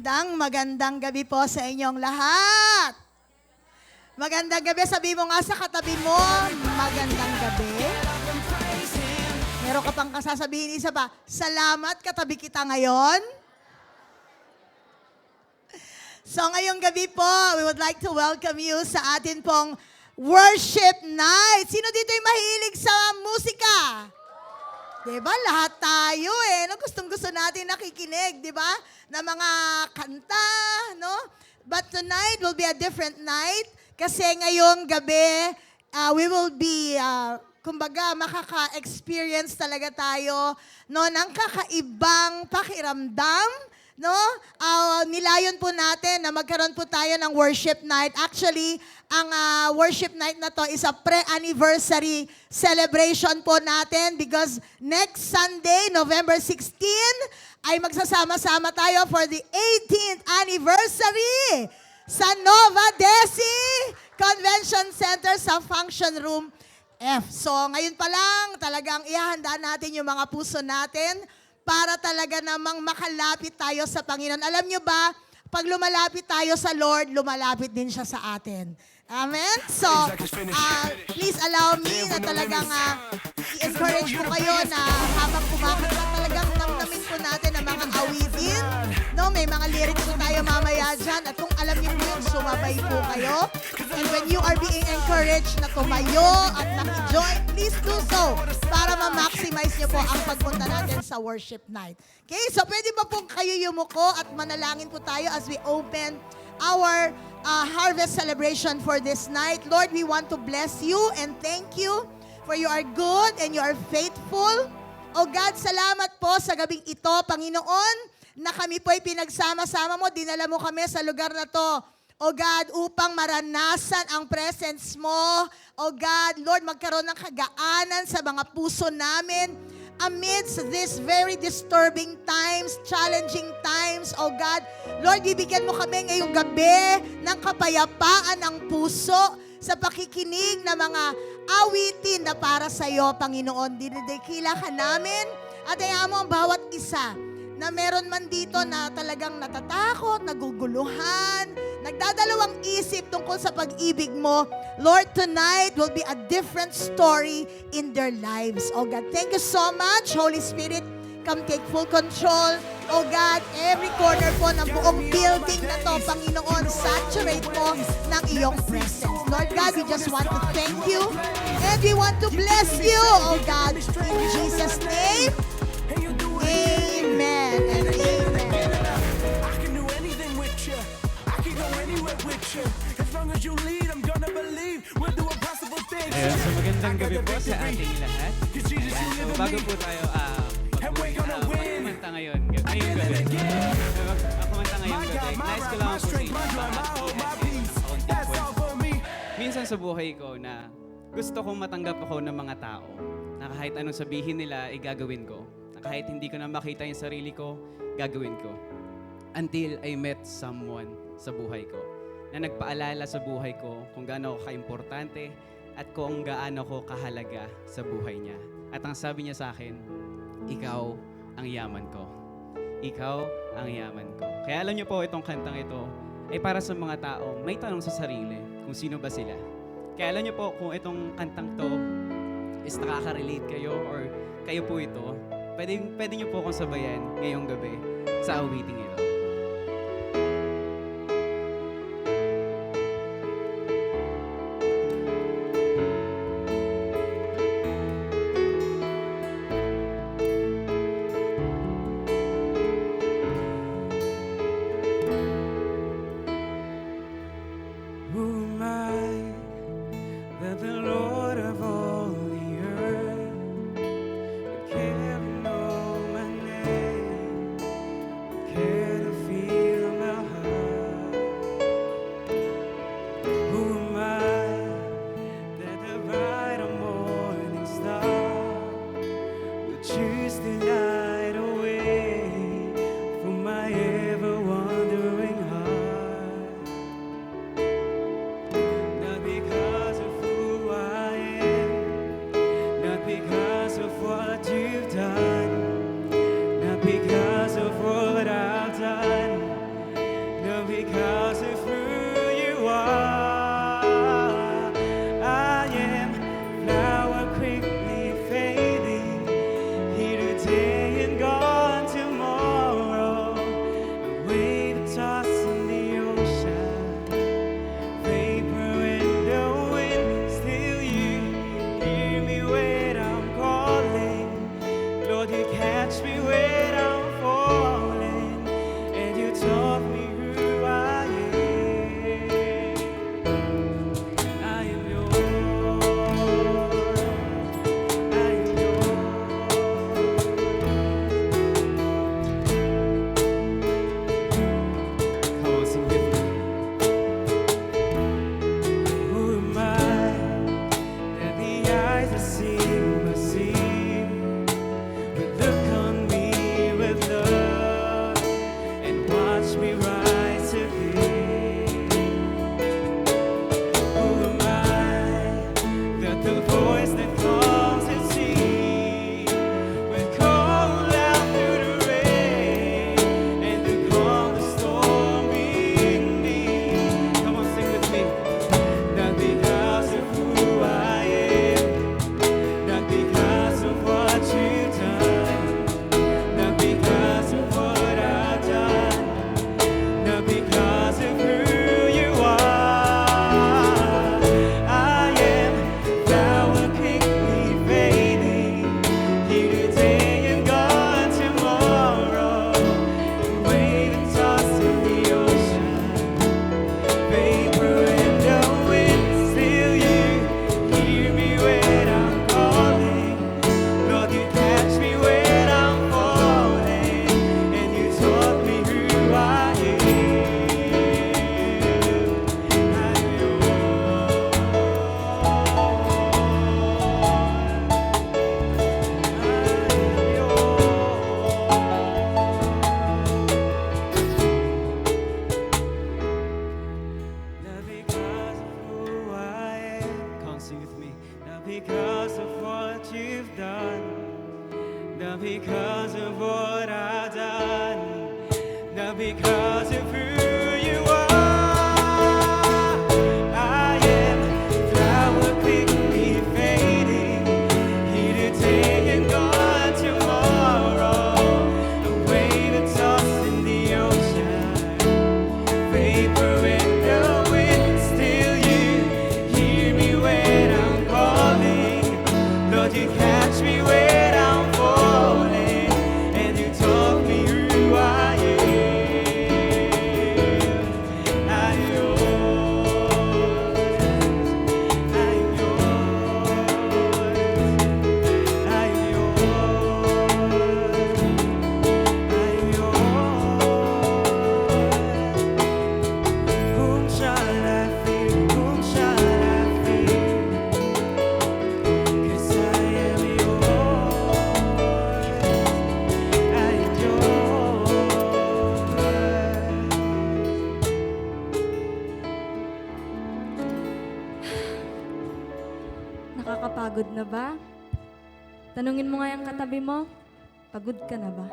Magandang gabi po sa inyong lahat. Magandang gabi. Sabi mo nga sa katabi mo, magandang gabi. Meron ka pang kasasabihin isa pa, salamat katabi kita ngayon. So ngayong gabi po, we would like to welcome you sa atin pong worship night. Sino dito yung mahilig sa musika? Diba? Lahat tayo eh. No? Gustong-gusto natin nakikinig, di ba? Na mga kanta, no? But tonight will be a different night kasi ngayong gabi, we will be, kumbaga, makaka-experience talaga tayo no, ng kakaibang pakiramdam. No? Nilayon po natin na magkaroon po tayo ng worship night. Actually, ang worship night na to is a pre-anniversary celebration po natin because next Sunday, November 16, ay magsasama-sama tayo for the 18th anniversary sa Nova Desi Convention Center sa Function Room F. So ngayon pa lang, talagang ihahanda natin yung mga puso natin para talaga namang makalapit tayo sa Panginoon. Alam nyo ba, pag lumalapit tayo sa Lord, lumalapit din siya sa atin. Amen? So, please allow me na talagang i-encourage ko kayo na habang kumakanta, talagang namnamin po natin ang mga awitin. No, may mga lyrics po tayo mamaya dyan. At kung alam niyo po yun, sumabay po kayo. And when you are being encouraged na tumayo at maki-join, please do so para ma-maximize niyo po ang pagpunta natin sa worship night. Okay, so pwede ba po kayo yumuko at manalangin po tayo as we open our harvest celebration for this night. Lord, we want to bless you and thank you for you are good and you are faithful. O God, salamat po sa gabing ito, Panginoon, na kami po ay pinagsama-sama mo, dinala mo kami sa lugar na to. O God, upang maranasan ang presence mo. O God, Lord, magkaroon ng kagaanan sa mga puso namin amidst these very disturbing times, challenging times, oh God. Lord, bibigyan mo kami ngayong gabi ng kapayapaan ng puso sa pakikinig na mga awitin na para sa iyo, Panginoon. Dinidikila ka namin at hayaan mo ang bawat isa na meron man dito na talagang natatakot, naguguluhan, nagdadalawang isip tungkol sa pag-ibig mo. Lord, tonight will be a different story in their lives. Oh God, thank you so much. Holy Spirit, come take full control. Oh God, every corner po ng buong building na to, Panginoon, saturate po ng iyong presence. Lord God, we just want to thank you and we want to bless you, oh God, in Jesus' name. Amen and amen. I can do anything with you. I can go anywhere with you. As long as you lead, I'm gonna believe we'll do impossible things. Ayun, so magandang gabi po sa ating lahat. Ayan, so bago po tayo kumanta ngayon gabi. Kumanta ngayong gabi. Nice ko lang po sa inyo. Minsan sa buhay ko na gusto kong matanggap ako ng mga tao na kahit anong sabihin nila, gagawin ko. Kahit hindi ko na makita yung sarili ko, gagawin ko. Until I met someone sa buhay ko na nagpaalala sa buhay ko kung gaano ako kaimportante at kung gaano ako kahalaga sa buhay niya. At ang sabi niya sa akin, ikaw ang yaman ko. Ikaw ang yaman ko. Kaya alam niyo po, itong kantang ito ay para sa mga tao may tanong sa sarili kung sino ba sila. Kaya alam niyo po, kung itong kantang to is nakaka-relate kayo or kayo po ito, pwede niyo po akong sabayan ngayong gabi sa awiting ito. Who am I that the Lord of all the earth would care to know my name, would care to feel my heart? Who am I that the bright morning star would choose to light a way for my ever-wandering heart? Not because of who I am, not because of what you've done, not because of what I've done, not because of what I've done, not because of who you are. I am flower quickly fading, here today and gone tomorrow. A wave tossed in the ocean, vapor in the wind. Still you hear me when I'm calling. Lord, you catch me when I'm falling, and you talk me through who I am. I'm yours. I'm yours. I'm yours. Whom shall I fear? Whom shall I fear? 'Cause I am yours. I am yours. Nakakapagod na ba? Tanungin mo nga yung katabi mo, pagod ka na ba?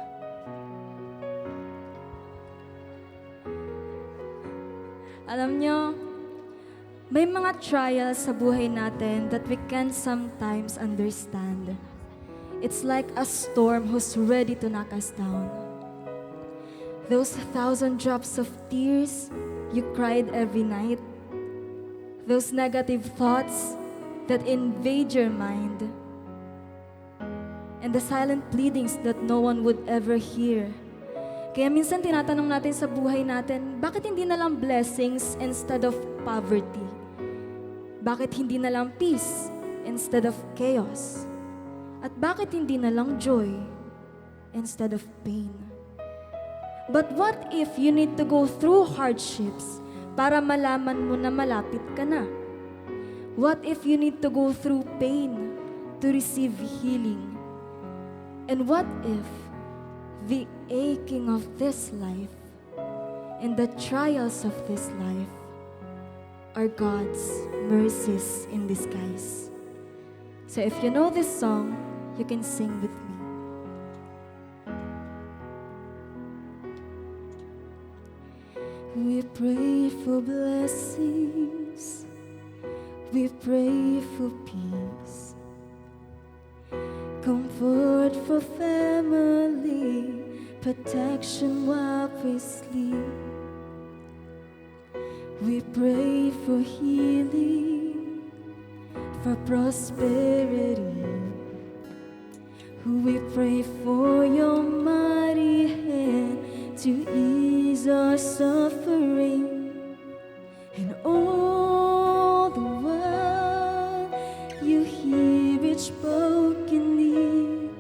Alam nyo, may mga trials sa buhay natin that we can sometimes understand. It's like a storm who's ready to knock us down. Those 1,000 drops of tears you cried every night. Those negative thoughts that invade your mind. And the silent pleadings that no one would ever hear. Kaya minsan tinatanong natin sa buhay natin, bakit hindi na lang blessings instead of poverty? Bakit hindi na lang peace instead of chaos? At bakit hindi na lang joy instead of pain? But what if you need to go through hardships para malaman mo na malapit ka na? What if you need to go through pain to receive healing? And what if the aching of this life and the trials of this life are God's mercies in disguise? So if you know this song, you can sing with me. We pray for blessings, we pray for peace, comfort for family, protection while we sleep. We pray for healing, for prosperity. We pray for your mighty hand to ease our suffering. And all the while you hear each broken need.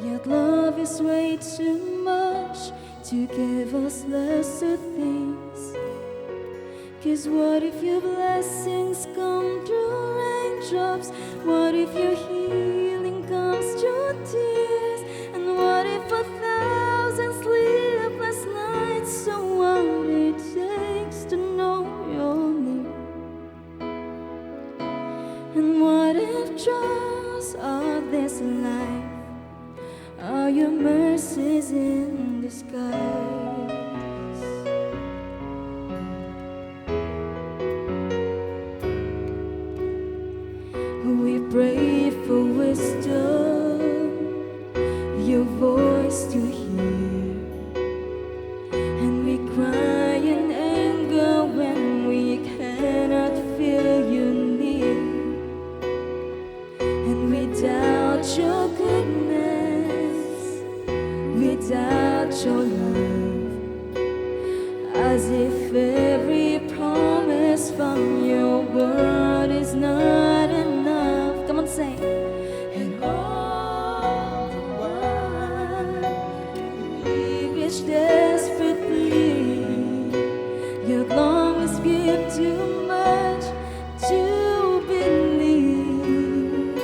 Yet love is way too much to give us lesser things. 'Cause what if your blessings come through raindrops? What if your healing comes through tears? And what if 1,000 sleepless nights? So what it takes to know you're near? And what if trials of this life are your mercies in disguise? We pray for wisdom, your voice to hear. And we cry in anger when we cannot feel you near. And we doubt your goodness, we doubt your love, as if every promise from your word is not enough. Come on, sing. And all the while we reach desperately, your longest give too much to believe.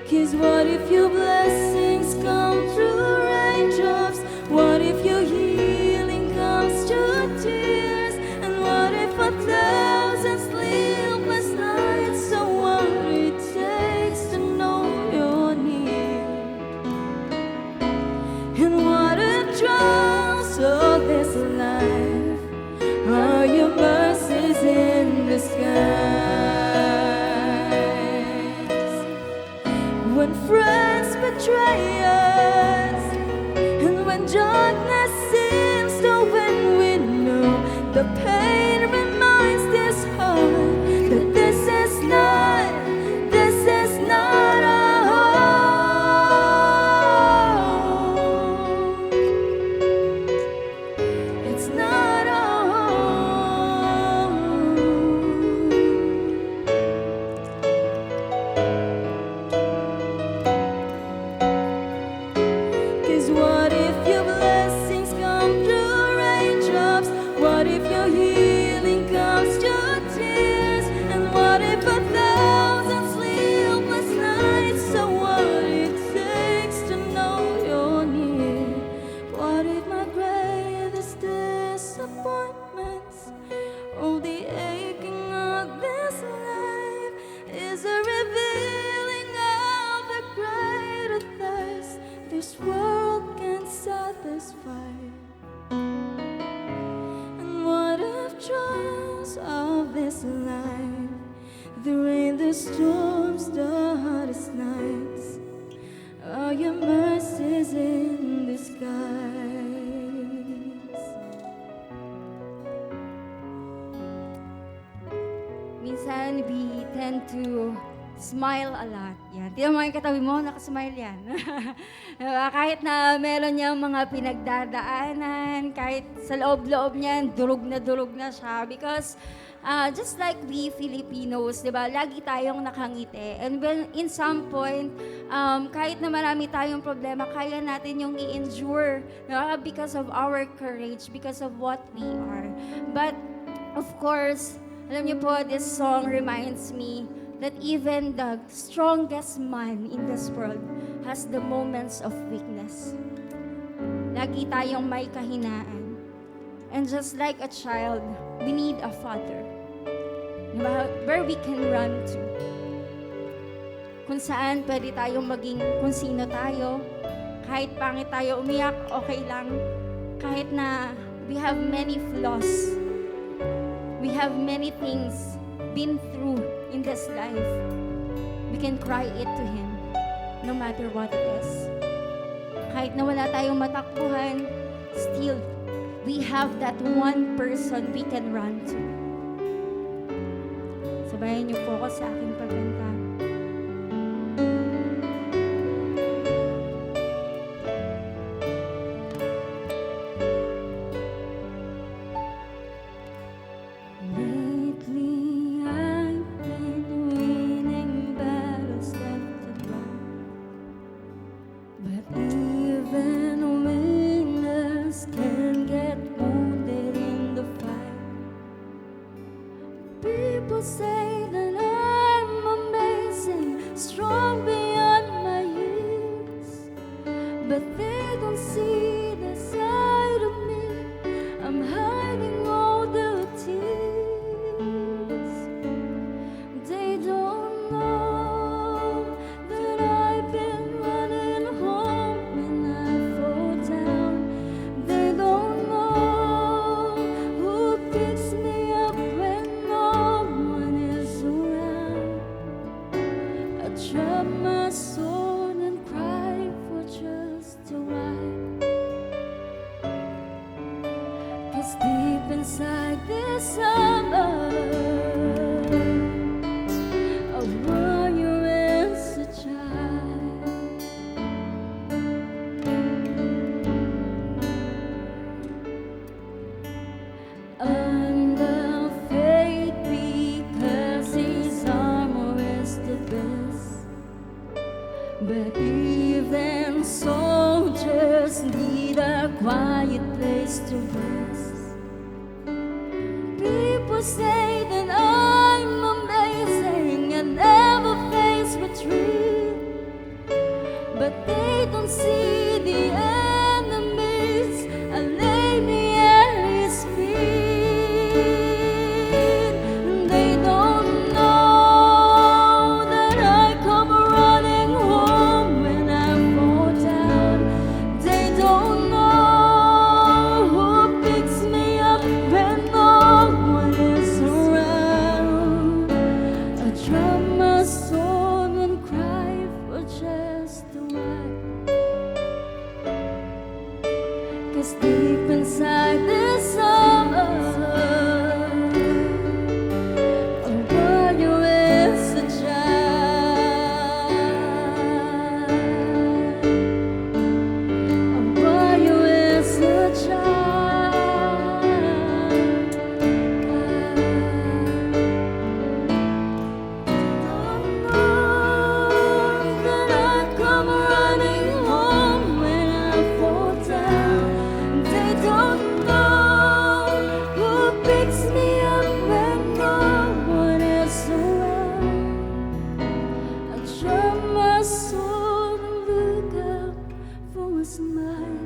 'Cause what if your blessings come through raindrops? What if your healing comes through tears? And what if 1,000 sleepless nights? So what it takes to know you're near? when friends betray us, and when darkness seems to win, we know the pain reminds this heart that this is not our home. It's not our home. 'Cause what if your blessings come through raindrops? What if your healing comes through tears? And what if 1,000 sleepless nights are what it takes to know you're near? What if my greatest disappointments, all the aching of this life, is a revealing of the greater thirst this world can satisfy? And what if trials of this life, the rain, the storms, the hardest nights, are your mercies in disguise? Minsan, we tend to smile a lot. Yan. Tingnan mo yung katabi mo, nakasmile yan. Diba? Kahit na meron niyang mga pinagdadaanan, kahit sa loob-loob niyan, durog na siya. Because just like we Filipinos, diba, lagi tayong nakangiti. And when in some point, kahit na marami tayong problema, kaya natin yung i-endure, diba? Because of our courage, because of what we are. But of course, alam niyo po, this song reminds me that even the strongest man in this world has the moments of weakness. Lagi tayong may kahinaan. And just like a child, we need a father. Diba? Where we can run to. Kung saan pwede tayong maging kung sino tayo. Kahit pangit tayo umiyak, okay lang. Kahit na we have many flaws. We have many things been through in this life. We can cry it to Him, no matter what it is. Kahit na wala tayong matakbuhan, still, we have that one person we can run to. Sabayan niyo po ako sa aking pagbenta. Lately, I've been winning battles left and right. But even winners can get wounded in the fight. People say that I'm amazing, strong beyond my years. But they don't see the side of me. I'm hiding all the tears. They don't know that I've been running home when I fall down. They don't know who picks me up when no one is around. I drop my sword and cry for just a while. 'Cause deep inside this summer, a warrior is a child. Under faith, because His armor is the best. But even soldiers need a quiet place to rest. People say that I'm amazing and never face retreat. But they don't see the enemies. I lay me at His feet. They don't know that I come running home when I fall down. They don't know who picks me up when no one is around. I drop my sword and cry for just 'Cause deep inside this summer, a warrior is a child. A warrior is a child. Don't know that I come running home when I fall down. They don't know who picks me up when no one is around. I try my soul to look up for a smile.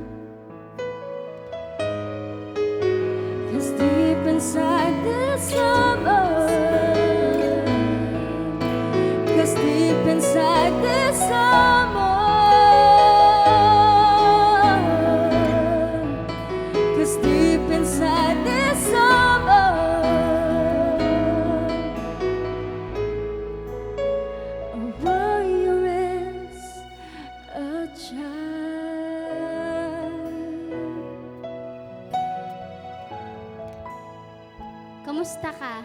'Cause deep inside this summer, 'cause deep inside this summer, 'cause deep inside this summer, a warrior is a child. Kamusta ka?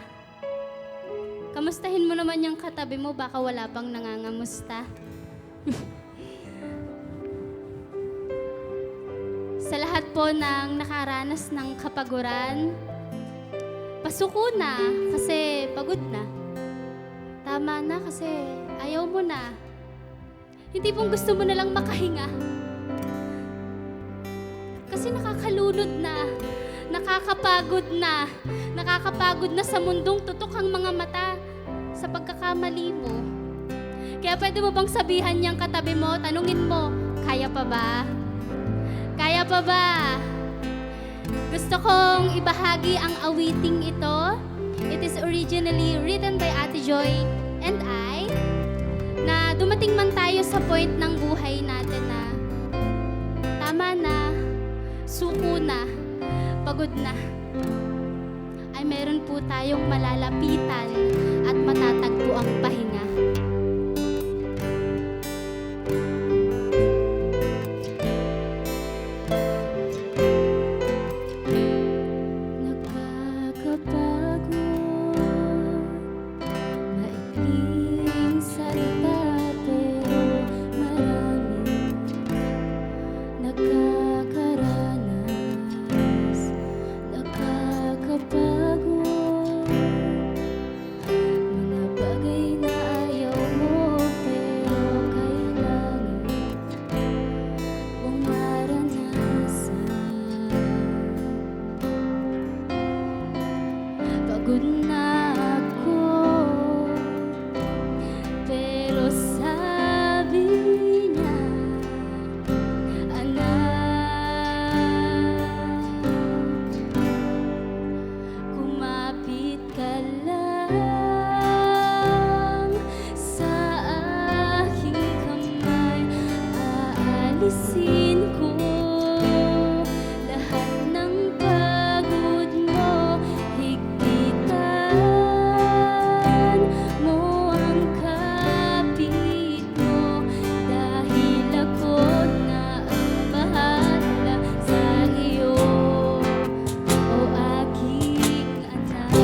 Kamustahin mo naman yung katabi mo, baka wala pang nangangamusta. Sa lahat po ng nakaranas ng kapaguran, pasuko na kasi pagod na. Tama na kasi ayaw mo na. Hindi pong gusto mo na lang makahinga. Kasi nakakalunod na, nakakapagod na sa mundong tutok ang mga mata sa pagkakamali mo. Kaya pwede mo bang sabihan niyang katabi mo, tanungin mo, kaya pa ba? Kaya pa ba? Gusto kong ibahagi ang awiting ito. It is originally written by Ate Joy and I, na dumating man tayo sa point ng buhay natin na tama na, suko na, pagod na, ay meron po tayong malalapitan at matatagpo ang pahinga. Nakakapagod, maikling salita pero maraming nakakaranas. Nakakapagod, mga bagay na ayaw mo pero kailangan mong maranasan. Pagod na ako, pero sabi niya, anak, kumapit ka lang sa aking kamay, aalisin ko lahat ng pagod mo, higpitan mo ang kapit mo, dahil ako na ang bahala sa iyo, o aking anak.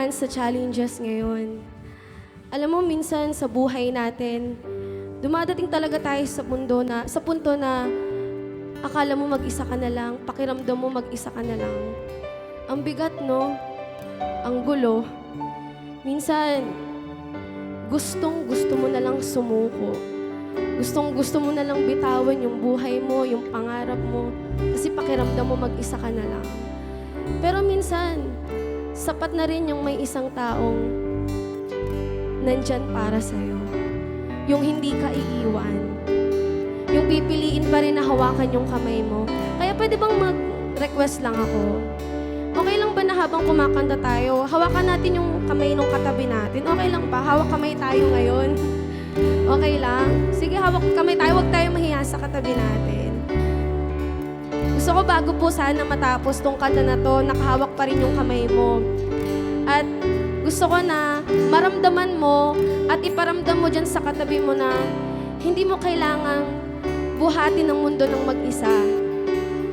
dumaan sa challenges ngayon. Alam mo, minsan sa buhay natin, dumadating talaga tayo sa punto na akala mo mag-isa ka na lang, pakiramdam mo mag-isa ka na lang. Ang bigat, no? Ang gulo. Minsan, gustong-gusto mo na lang sumuko. Gustong-gusto mo na lang bitawan yung buhay mo, yung pangarap mo, kasi pakiramdam mo mag-isa ka na lang. Pero minsan, sapat na rin yung may isang taong nandyan para sa'yo. Yung hindi ka iiwan. Yung pipiliin pa rin na hawakan yung kamay mo. Kaya pwede bang mag-request lang ako? Okay lang ba na habang kumakanta tayo, hawakan natin yung kamay ng katabi natin? Okay lang ba? Hawak kamay tayo ngayon. Okay lang? Sige, hawak kamay tayo. Huwag tayo mahiya sa katabi natin. Gusto ko bago po sana matapos tong kanta na to, nakahawak pa rin yung kamay mo. At gusto ko na maramdaman mo at iparamdam mo dyan sa katabi mo na hindi mo kailangang buhatin ang mundo ng mag-isa.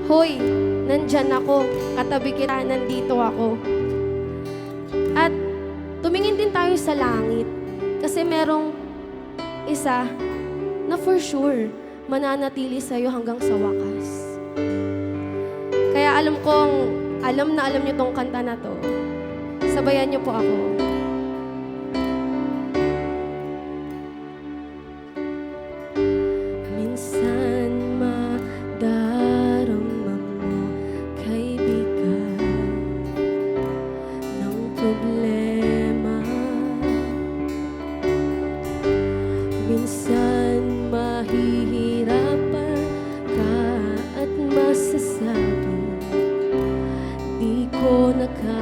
Hoy, nandyan ako. Katabi kita, nandito ako. At tumingin din tayo sa langit. Kasi merong isa na for sure mananatili sa'yo hanggang sa wakas. Kaya alam na alam niyo tong kanta na to. Sabayan niyo po ako. Minsan madarama mo, kaibigan, ng problema. Minsan mahihirapan ka at masasabi, di ko na kaya.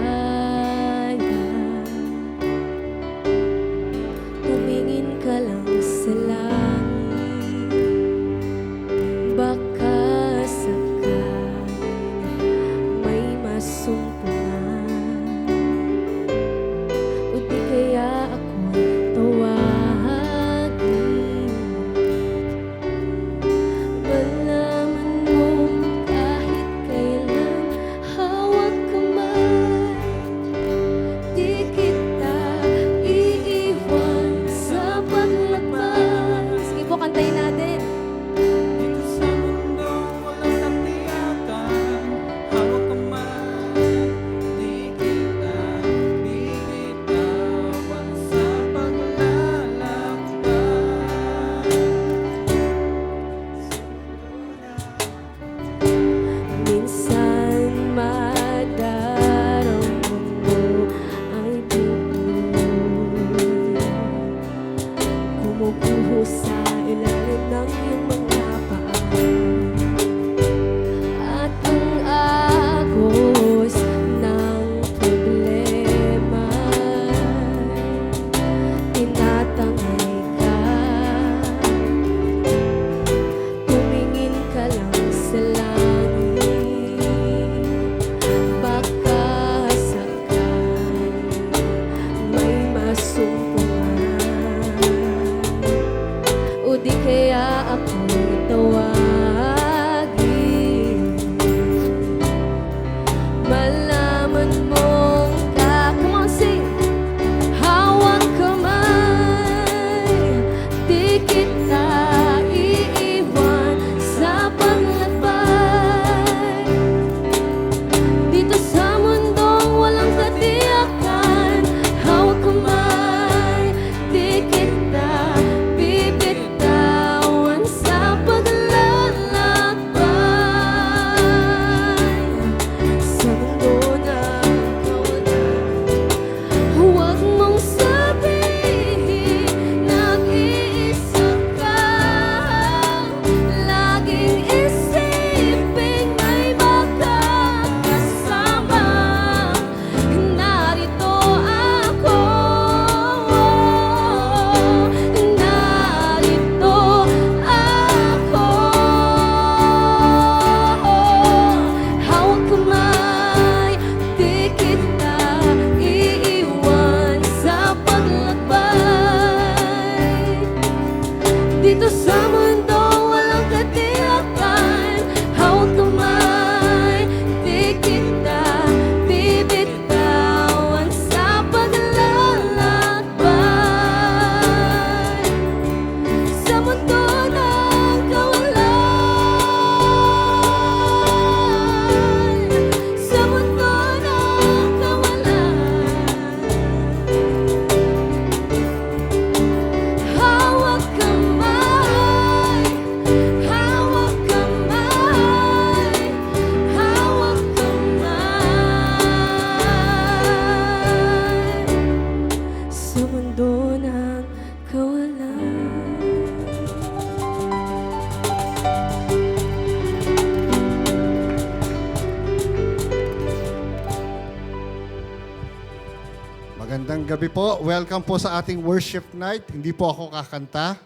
Magandang gabi po. Welcome po sa ating worship night. Hindi po ako kakanta.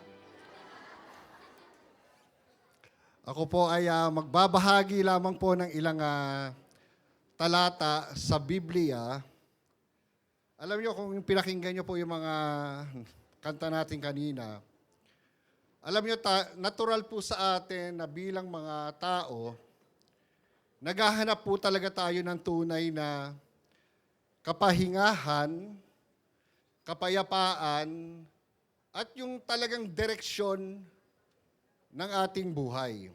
Ako po ay magbabahagi lamang po ng ilang talata sa Biblia. Alam niyo kung pinakinggan niyo po yung mga kanta natin kanina, alam niyo, natural po sa atin na bilang mga tao, naghahanap po talaga tayo ng tunay na kapahingahan, kapayapaan, at yung talagang direksyon ng ating buhay.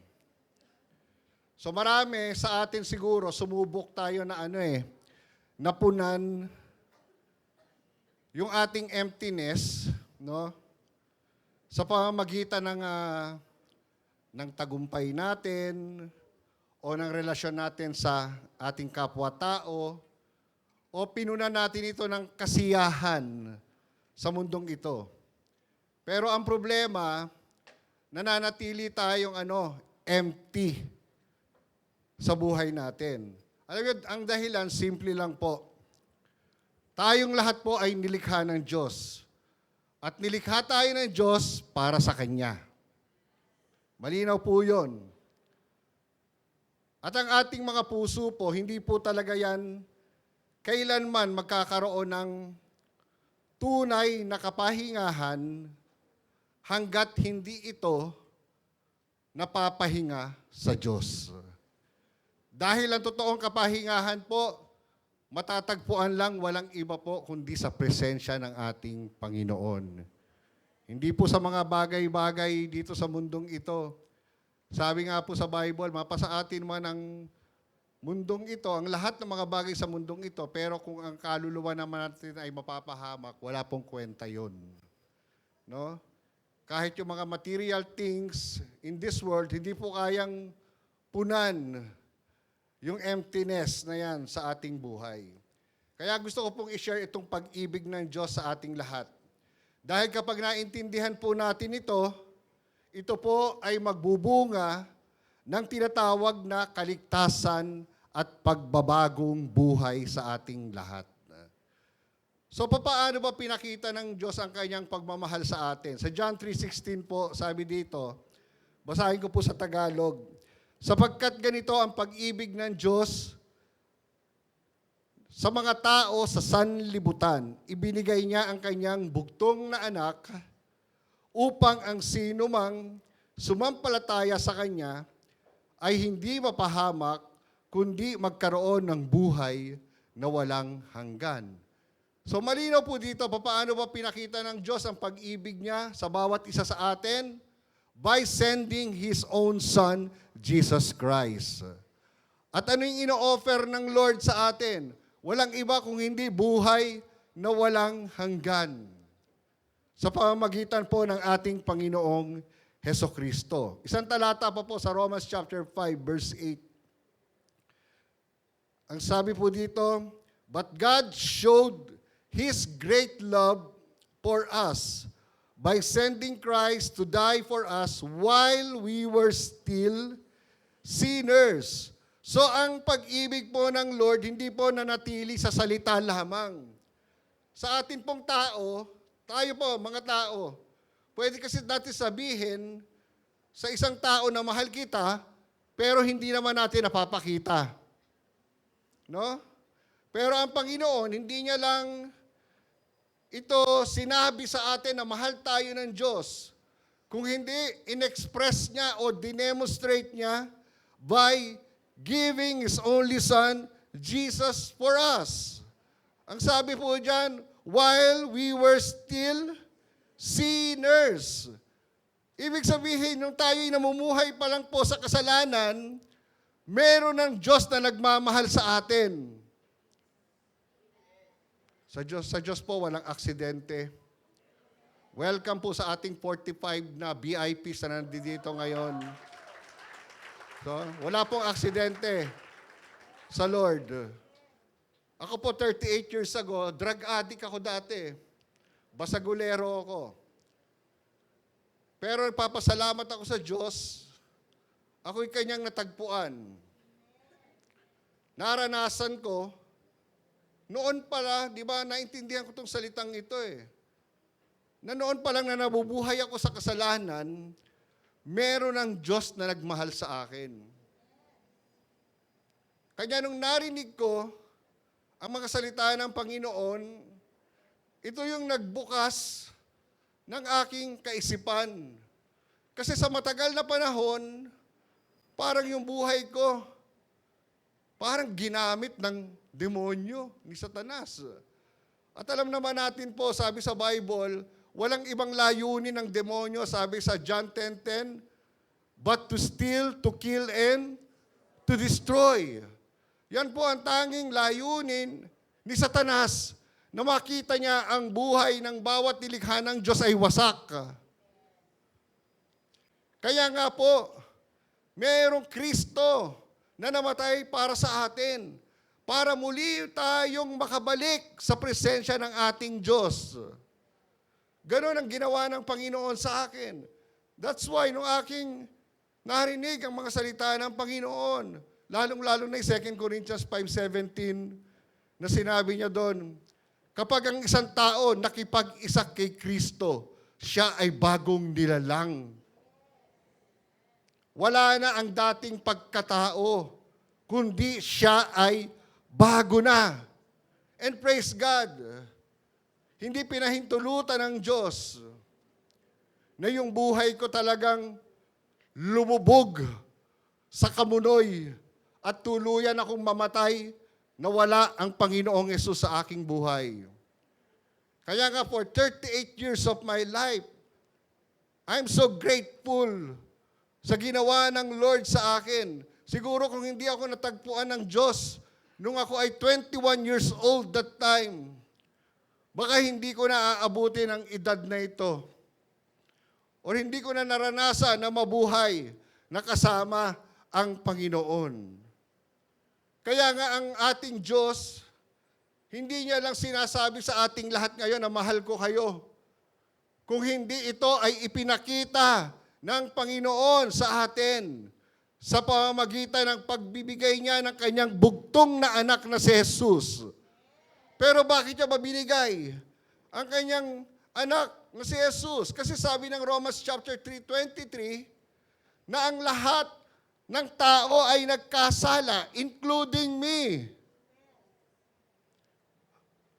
So marami sa atin siguro, sumubok tayo na napunan yung ating emptiness, no? Sa pamamagitan ng tagumpay natin o ng relasyon natin sa ating kapwa-tao o pinunan natin ito ng kasiyahan sa mundong ito. Pero ang problema, nananatili tayong empty sa buhay natin. Alam niyo, ang dahilan, simple lang po. Tayong lahat po ay nilikha ng Diyos. At nilikha tayo ng Diyos para sa Kanya. Malinaw po yun. At ang ating mga puso po, hindi po talaga yan kailanman magkakaroon ng tunay na kapahingahan hanggat hindi ito napapahinga sa Diyos. Dahil ang totoong kapahingahan po, matatagpuan lang walang iba po kundi sa presensya ng ating Panginoon. Hindi po sa mga bagay-bagay dito sa mundong ito. Sabi nga po sa Bible, mapasa atin man ang mundong ito, ang lahat ng mga bagay sa mundong ito, pero kung ang kaluluwa naman natin ay mapapahamak, wala pong kwenta yun. No? Kahit yung mga material things in this world, hindi po kayang punan yung emptiness na yan sa ating buhay. Kaya gusto ko pong i-share itong pag-ibig ng Diyos sa ating lahat. Dahil kapag naintindihan po natin ito po ay magbubunga ng tinatawag na kaligtasan at pagbabagong buhay sa ating lahat. So paano ba pinakita ng Diyos ang kanyang pagmamahal sa atin? Sa John 3:16 po, sabi dito, basahin ko po sa Tagalog, sapagkat ganito ang pag-ibig ng Diyos sa mga tao sa sanlibutan, ibinigay niya ang kanyang bugtong na anak upang ang sino mang sumampalataya sa kanya ay hindi mapahamak, kundi magkaroon ng buhay na walang hanggan. So malinaw po dito, paano ba pinakita ng Diyos ang pag-ibig niya sa bawat isa sa atin? By sending His own Son, Jesus Christ. At ano yung ino-offer ng Lord sa atin? Walang iba kung hindi buhay na walang hanggan. Sa pamamagitan po ng ating Panginoong Hesukristo. Isang talata pa po sa Romans chapter 5, verse 8. Ang sabi po dito, but God showed His great love for us by sending Christ to die for us while we were still sinners. So ang pag-ibig po ng Lord, hindi po nanatili sa salita lamang. Sa atin pong tao, tayo po, mga tao, pwede kasi natin sabihin sa isang tao na mahal kita, pero hindi naman natin napapakita. No? Pero ang Panginoon, hindi niya lang ito sinabi sa atin na mahal tayo ng Diyos. Kung hindi, in-express niya o dinemonstrate niya by giving His only Son, Jesus, for us. Ang sabi po dyan, while we were still sinners. Ibig sabihin, nung tayo'y namumuhay pa lang po sa kasalanan, meron ng Diyos na nagmamahal sa atin. Sa Diyos po, walang aksidente. Welcome po sa ating 45 na VIPs na nandito ngayon. So, wala pong aksidente sa Lord. Ako po, 38 years ago, drug addict ako dati. Basagulero ako. Pero nagpapasalamat ako sa Diyos. Ako'y kanyang natagpuan. Naranasan ko noon pala, di ba, naintindihan ko itong salitang ito eh. Na noon pa lang na nabubuhay ako sa kasalanan, meron ng Diyos na nagmahal sa akin. Kaya nung narinig ko ang mga salita ng Panginoon, ito yung nagbukas ng aking kaisipan. Kasi sa matagal na panahon, parang yung buhay ko, parang ginamit ng demonyo ni Satanas. At alam naman natin po, sabi sa Bible, walang ibang layunin ng demonyo, sabi sa John 10:10, but to steal, to kill, and to destroy. Yan po ang tanging layunin ni Satanas, na makita niya ang buhay ng bawat nilikha ng Diyos ay wasak. Kaya nga po, mayroong Kristo na namatay para sa atin, para muli tayong makabalik sa presensya ng ating Diyos. Ganon ang ginawa ng Panginoon sa akin. That's why, nung aking narinig ang mga salita ng Panginoon, lalong-lalo na yung 2 Corinthians 5:17, na sinabi niya doon, kapag ang isang tao nakipag-isa kay Kristo, siya ay bagong nilalang. Wala na ang dating pagkatao, kundi siya ay bago na. And praise God, hindi pinahintulutan ng Diyos na yung buhay ko talagang lumubog sa kamunoy at tuluyan akong mamatay na wala ang Panginoong Yesus sa aking buhay. Kaya nga for 38 years of my life, I'm so grateful sa ginawa ng Lord sa akin. Siguro kung hindi ako natagpuan ng Diyos nung ako ay 21 years old that time, baka hindi ko na aabutin ang edad na ito. O hindi ko na naranasan na mabuhay na kasama ang Panginoon. Kaya nga ang ating Diyos, hindi niya lang sinasabi sa ating lahat ngayon na mahal ko kayo. Kung hindi ito ay ipinakita ng Panginoon sa atin sa pamamagitan ng pagbibigay niya ng kanyang bugtong na anak na si Jesus. Pero bakit niya ba binigay ang kanyang anak na si Jesus? Kasi sabi ng Romans chapter 3:23 na ang lahat ng tao ay nagkasala, including me.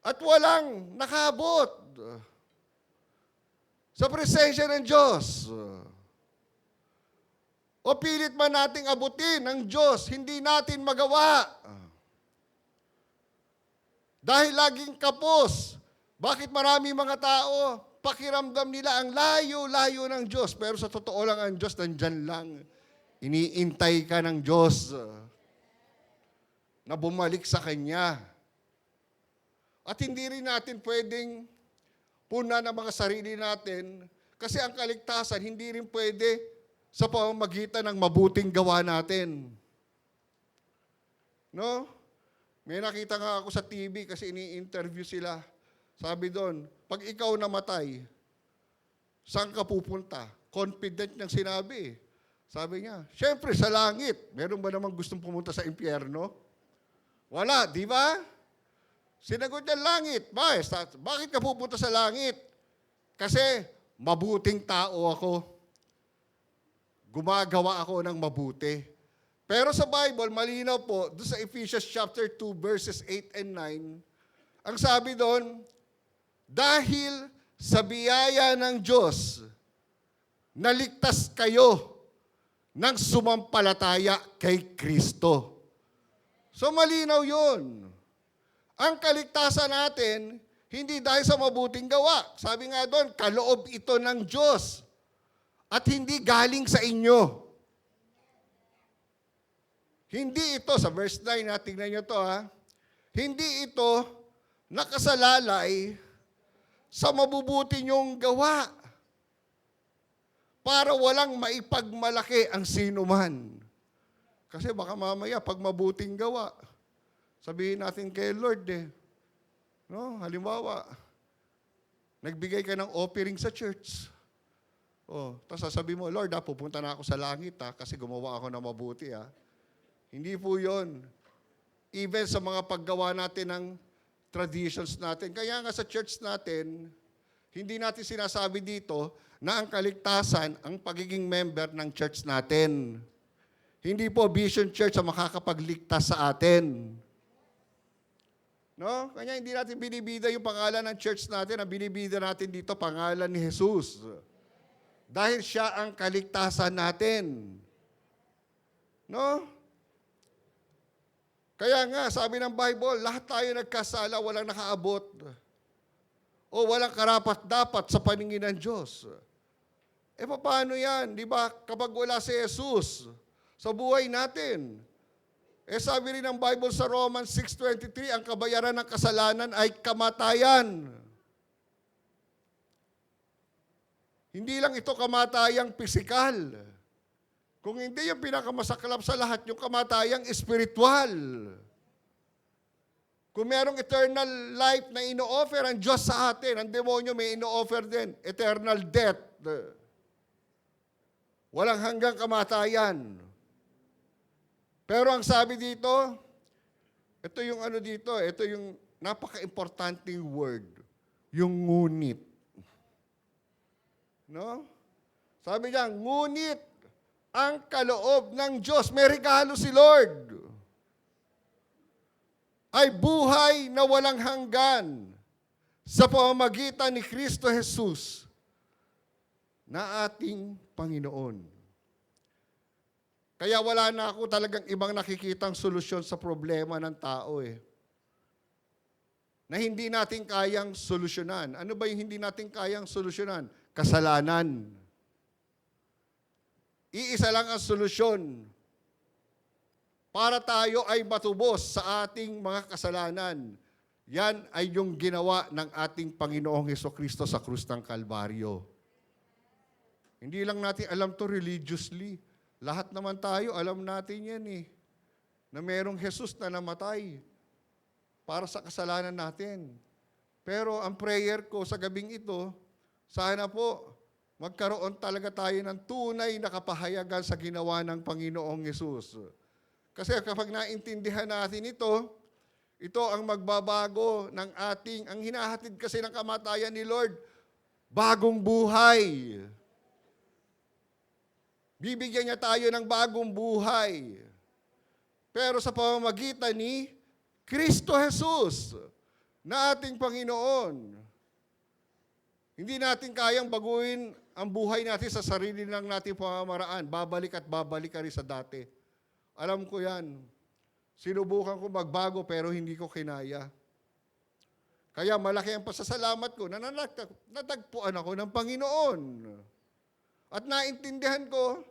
At walang nakabot sa presensya ng Diyos. O pilit man nating abutin ng Diyos, hindi natin magawa. Dahil laging kapos. Bakit marami mga tao, pakiramdam nila ang layo-layo ng Diyos. Pero sa totoo lang, ang Diyos nandyan lang. Iniintay ka ng Diyos na bumalik sa Kanya. At hindi rin natin pwedeng puna ng mga sarili natin kasi ang kaligtasan hindi rin pwede sa pamamagitan ng mabuting gawa natin. No? May nakita nga ako sa TV kasi ini-interview sila. Sabi doon, pag ikaw namatay, saan ka pupunta? Confident niyang sinabi. Sabi niya, syempre sa langit. Meron ba namang gustong pumunta sa impyerno? Wala, di ba? Sinagot niya langit. Bakit ka pupunta sa langit? Kasi mabuting tao ako. Gumagawa ako ng mabuti. Pero sa Bible, malinaw po, doon sa Ephesians chapter 2, verses 8 and 9, ang sabi doon, dahil sa biyaya ng Diyos, naligtas kayo ng sumampalataya kay Kristo. So malinaw yun. Ang kaligtasan natin, hindi dahil sa mabuting gawa. Sabi nga doon, kaloob ito ng Diyos. At hindi galing sa inyo. Hindi ito, sa verse 9, tingnan nyo to hindi ito nakasalalay sa mabubuti nyong gawa para walang maipagmalaki ang sino man. Kasi baka mamaya, pag mabuting gawa, sabihin natin kay Lord no? Halimbawa, nagbigay ka ng offering sa church. Tapos sasabihin mo, Lord, pupunta na ako sa langit kasi gumawa ako ng mabuti. Hindi po yun. Even sa mga paggawa natin ng traditions natin. Kaya nga sa church natin, hindi natin sinasabi dito na ang kaligtasan ang pagiging member ng church natin. Hindi po Vision Church ang makakapagligtas sa atin. No? Kaya hindi natin binibida yung pangalan ng church natin. Ang binibida natin dito, pangalan ni Jesus. Dahil siya ang kaligtasan natin. No? Kaya nga, sabi ng Bible, lahat tayo nagkasala, walang nakaabot. O walang karapat-dapat sa paningin ng Diyos. Paano yan? Di ba? Kapag wala si Jesus sa buhay natin. Sabi rin ng Bible sa Romans 6:23, ang kabayaran ng kasalanan ay kamatayan. Hindi lang ito kamatayang pisikal. Kung hindi yung pinakamasaklap sa lahat, yung kamatayang espiritual. Kung merong eternal life na ino-offer ang Diyos sa atin, ang demonyo may ino-offer din, eternal death. Walang hanggang kamatayan. Pero ang sabi dito, ito yung ano dito, ito yung napaka-importanting word, yung ngunit. No? Sabi niya, ngunit ang kaloob ng Diyos, may regalo si Lord, ay buhay na walang hanggan sa pamamagitan ni Kristo Jesus na ating Panginoon. Kaya wala na ako talagang ibang nakikitang solusyon sa problema ng tao na hindi natin kayang solusyonan. Ano ba yung hindi natin kayang solusyonan? Kasalanan. Iisa lang ang solusyon para tayo ay matubos sa ating mga kasalanan. Yan ay yung ginawa ng ating Panginoong Hesukristo sa krus ng Kalbaryo. Hindi lang natin alam to religiously. Lahat naman tayo, alam natin yan na merong Jesus na namatay para sa kasalanan natin. Pero ang prayer ko sa gabing ito, sana po magkaroon talaga tayo ng tunay na kapahayagan sa ginawa ng Panginoong Jesus. Kasi kapag naintindihan natin ito ang magbabago ng ang hinahatid kasi ng kamatayan ni Lord, bagong buhay. Bibigyan niya tayo ng bagong buhay. Pero sa pamamagitan ni Kristo Jesus na ating Panginoon. Hindi natin kayang baguhin ang buhay natin sa sarili lang nating pamamaraan. Babalik at babalik ka rin sa dati. Alam ko yan. Sinubukan ko magbago pero hindi ko kinaya. Kaya malaki ang pasasalamat ko na natagpuan ako ng Panginoon. At naintindihan ko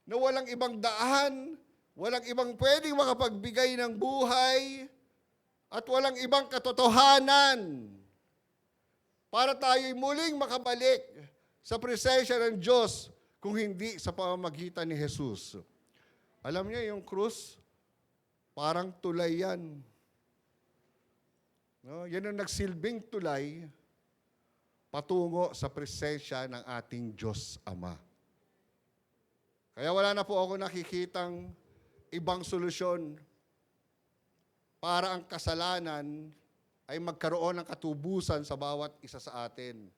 na walang ibang daan, walang ibang pwedeng makapagbigay ng buhay, at walang ibang katotohanan para tayo'y muling makabalik sa presensya ng Diyos kung hindi sa pamamagitan ni Jesus. Alam niyo, yung krus, parang tulay yan. No? Yan ang nagsilbing tulay patungo sa presensya ng ating Diyos Ama. Kaya wala na po ako nakikitang ibang solusyon para ang kasalanan ay magkaroon ng katubusan sa bawat isa sa atin.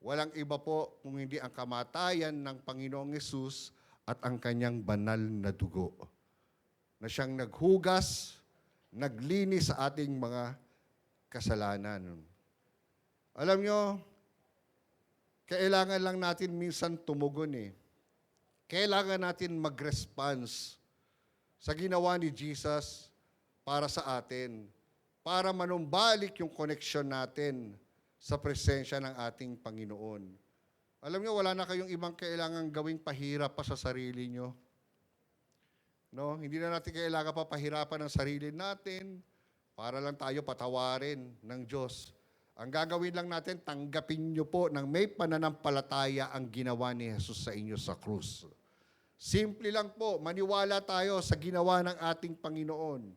Walang iba po kung hindi ang kamatayan ng Panginoong Hesus at ang kanyang banal na dugo na siyang naghugas, naglinis sa ating mga kasalanan. Alam nyo, kailangan lang natin minsan tumugon Kailangan natin mag-response sa ginawa ni Jesus para sa atin, para manumbalik yung connection natin sa presensya ng ating Panginoon. Alam nyo, wala na kayong ibang kailangang gawing pahirap pa sa sarili nyo. No? Hindi na natin kailangan pa pahirapan ang sarili natin para lang tayo patawarin ng Diyos. Ang gagawin lang natin, tanggapin nyo po ng may pananampalataya ang ginawa ni Jesus sa inyo sa krus. Simple lang po, maniwala tayo sa ginawa ng ating Panginoon.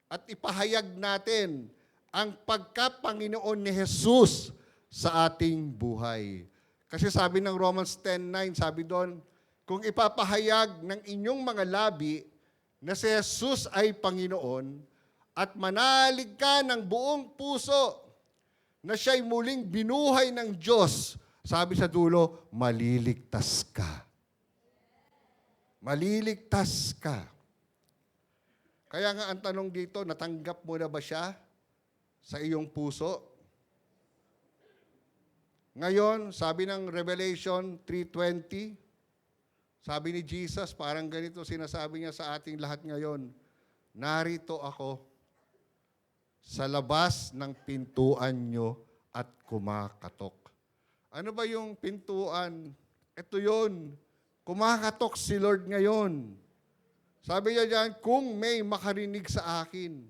At ipahayag natin ang pagka-Panginoon ni Jesus sa ating buhay. Kasi sabi ng Romans 10:9, sabi doon, kung ipapahayag ng inyong mga labi na si Jesus ay Panginoon at manalig ka ng buong puso na siya'y muling binuhay ng Diyos, sabi sa dulo, maliligtas ka. Maliligtas ka. Kaya nga ang tanong dito, natanggap mo na ba siya sa iyong puso? Ngayon, sabi ng Revelation 3:20, sabi ni Jesus, parang ganito sinasabi niya sa ating lahat ngayon, narito ako sa labas ng pintuan nyo at kumakatok. Ano ba yung pintuan? Ito yun. Kumakatok si Lord ngayon. Sabi niya diyan, kung may makarinig sa akin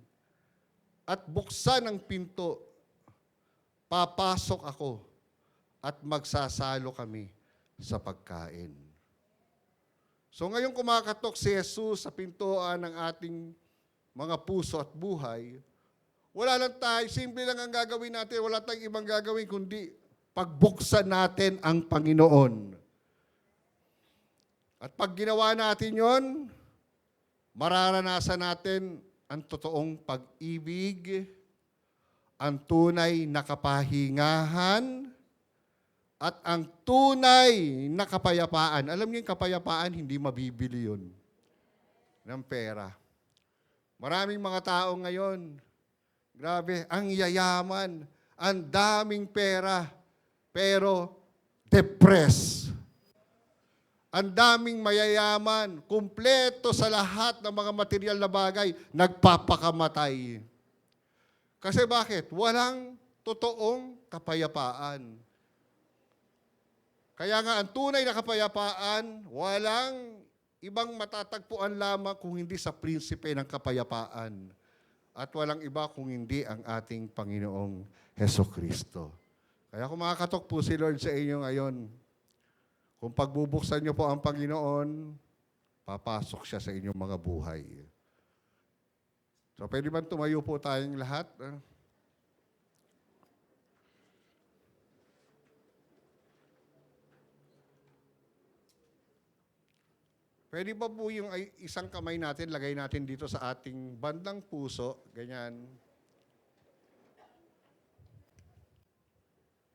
at buksan ang pinto, papasok ako at magsasalo kami sa pagkain. So ngayon kumakatok si Jesus sa pintuan ng ating mga puso at buhay. Wala lang tayo, simple lang ang gagawin natin, wala tayong ibang gagawin kundi pagbuksan natin ang Panginoon. At pag ginawa natin yon, mararanasan natin ang totoong pag-ibig, ang tunay na kapahingahan, at ang tunay na kapayapaan. Alam niyo yung kapayapaan, hindi mabibili yun ng pera. Maraming mga tao ngayon, grabe, ang yayaman, ang daming pera, pero depressed. Ang daming mayayaman, kumpleto sa lahat ng mga material na bagay, nagpapakamatay. Kasi bakit? Walang totoong kapayapaan. Kaya nga, ang tunay na kapayapaan, walang ibang matatagpuan lamang kung hindi sa prinsipe ng kapayapaan. At walang iba kung hindi ang ating Panginoong Hesukristo. Kaya kumakatok po si Lord sa inyo ngayon. Kung pagbubuksan niyo po ang Panginoon, papasok siya sa inyong mga buhay. So, pwede ba tumayo po tayong lahat? Pwede ba po yung isang kamay natin, lagay natin dito sa ating bandang puso, ganyan.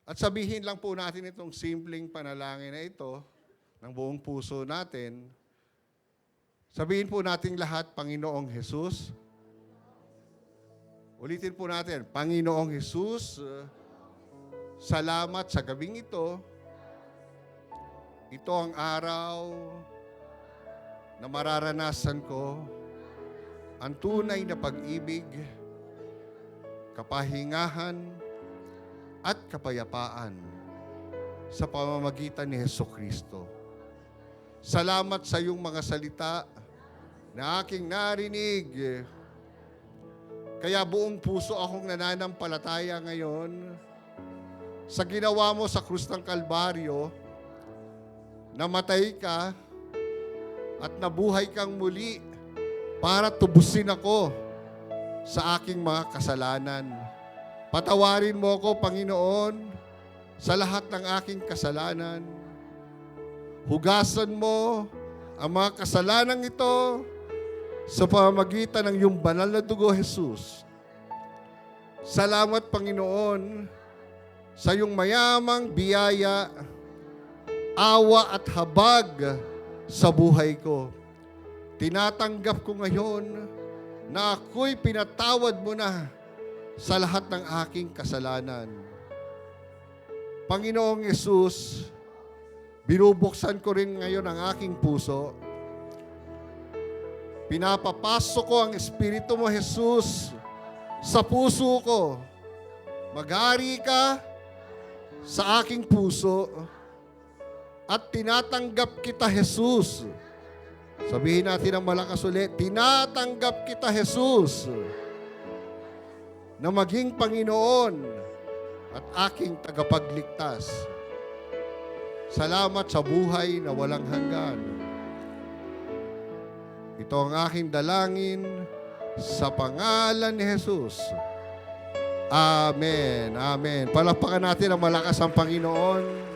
At sabihin lang po natin itong simpleng panalangin na ito ng buong puso natin. Sabihin po natin lahat, Panginoong Jesus. Ulitin po natin, Panginoong Jesus, salamat sa gabing ito. Ito ang araw na mararanasan ko ang tunay na pag-ibig, kapahingahan, at kapayapaan sa pamamagitan ni Hesukristo. Salamat sa iyong mga salita na aking narinig. Kaya buong puso akong nananampalataya ngayon sa ginawa mo sa krus ng Kalbaryo, namatay ka at nabuhay kang muli para tubusin ako sa aking mga kasalanan. Patawarin mo ako, Panginoon, sa lahat ng aking kasalanan. Hugasan mo ang mga kasalanang ito sa pamamagitan ng iyong banal na dugo, Jesus. Salamat, Panginoon, sa iyong mayamang biyaya, awa at habag sa buhay ko. Tinatanggap ko ngayon na ako'y pinatawad mo na sa lahat ng aking kasalanan. Panginoong Yesus, binubuksan ko rin ngayon ang aking puso. Pinapapasok ko ang Espiritu mo, Jesus, sa puso ko. Maghari ka sa aking puso at tinatanggap kita, Jesus. Sabihin natin ang malakas ulit, tinatanggap kita, Jesus, na maging Panginoon at aking tagapagligtas. Salamat sa buhay na walang hanggan. Ito ang aking dalangin sa pangalan ni Jesus. Amen. Amen. Palakpakan natin ang malakas ang Panginoon.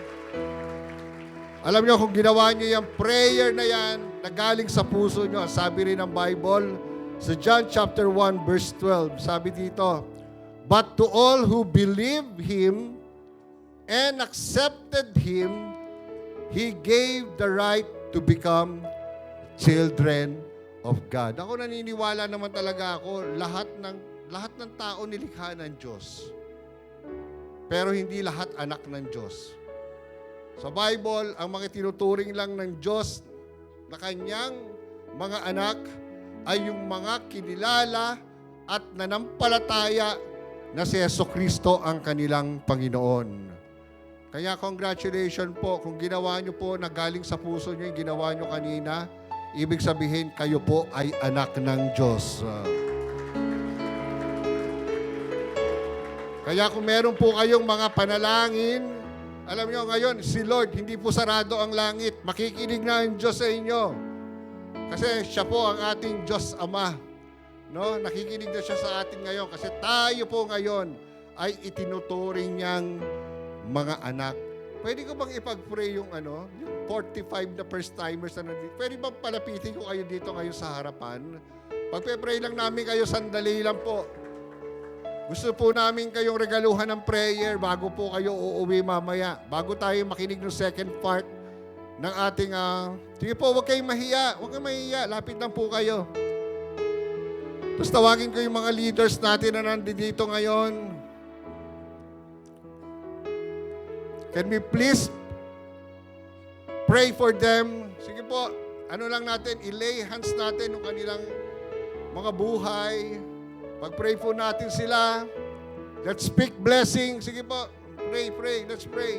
Alam niyo, kung ginawa niyo yung prayer na yan, na galing sa puso niyo, sabi rin ng Bible, Sa John chapter 1 verse 12, sabi dito, "But to all who believe Him and accepted Him, He gave the right to become children of God." Ako naniniwala naman talaga ako, lahat ng tao nilikha ng Diyos. Pero hindi lahat anak ng Diyos. Sa Bible, ang mga tinuturing lang ng Diyos na kanyang mga anak ay yung mga kinilala at nanampalataya na si Jesucristo ang kanilang Panginoon. Kaya congratulations po kung ginawa nyo po na galing sa puso nyo yung ginawa nyo kanina, ibig sabihin kayo po ay anak ng Diyos. Kaya kung meron po kayong mga panalangin, alam nyo ngayon, si Lord, hindi po sarado ang langit. Makikinig na ang Diyos sa inyo. Kasi siya po ang ating Diyos Ama. No? Nakikinig na siya sa atin ngayon. Kasi tayo po ngayon ay itinuturing niyang mga anak. Pwede ko bang ipag-pray yung 45 na first-timers na nandito? Pwede bang palapitin ko kayo dito ngayon sa harapan? Pagpe-pray lang namin kayo, sandali lang po. Gusto po namin kayong regaluhan ng prayer bago po kayo uuwi mamaya. Bago tayo makinig ng second part ng ating... sige po, huwag kayong mahiya. Huwag kayong mahiya. Lapit lang po kayo. Tapos tawagin ko yung mga leaders natin na nandito ngayon. Can we please pray for them? Sige po, ano lang natin, i-lay hands natin yung kanilang mga buhay. Pag-pray po natin sila. Let's speak blessing. Sige po, pray. Let's pray.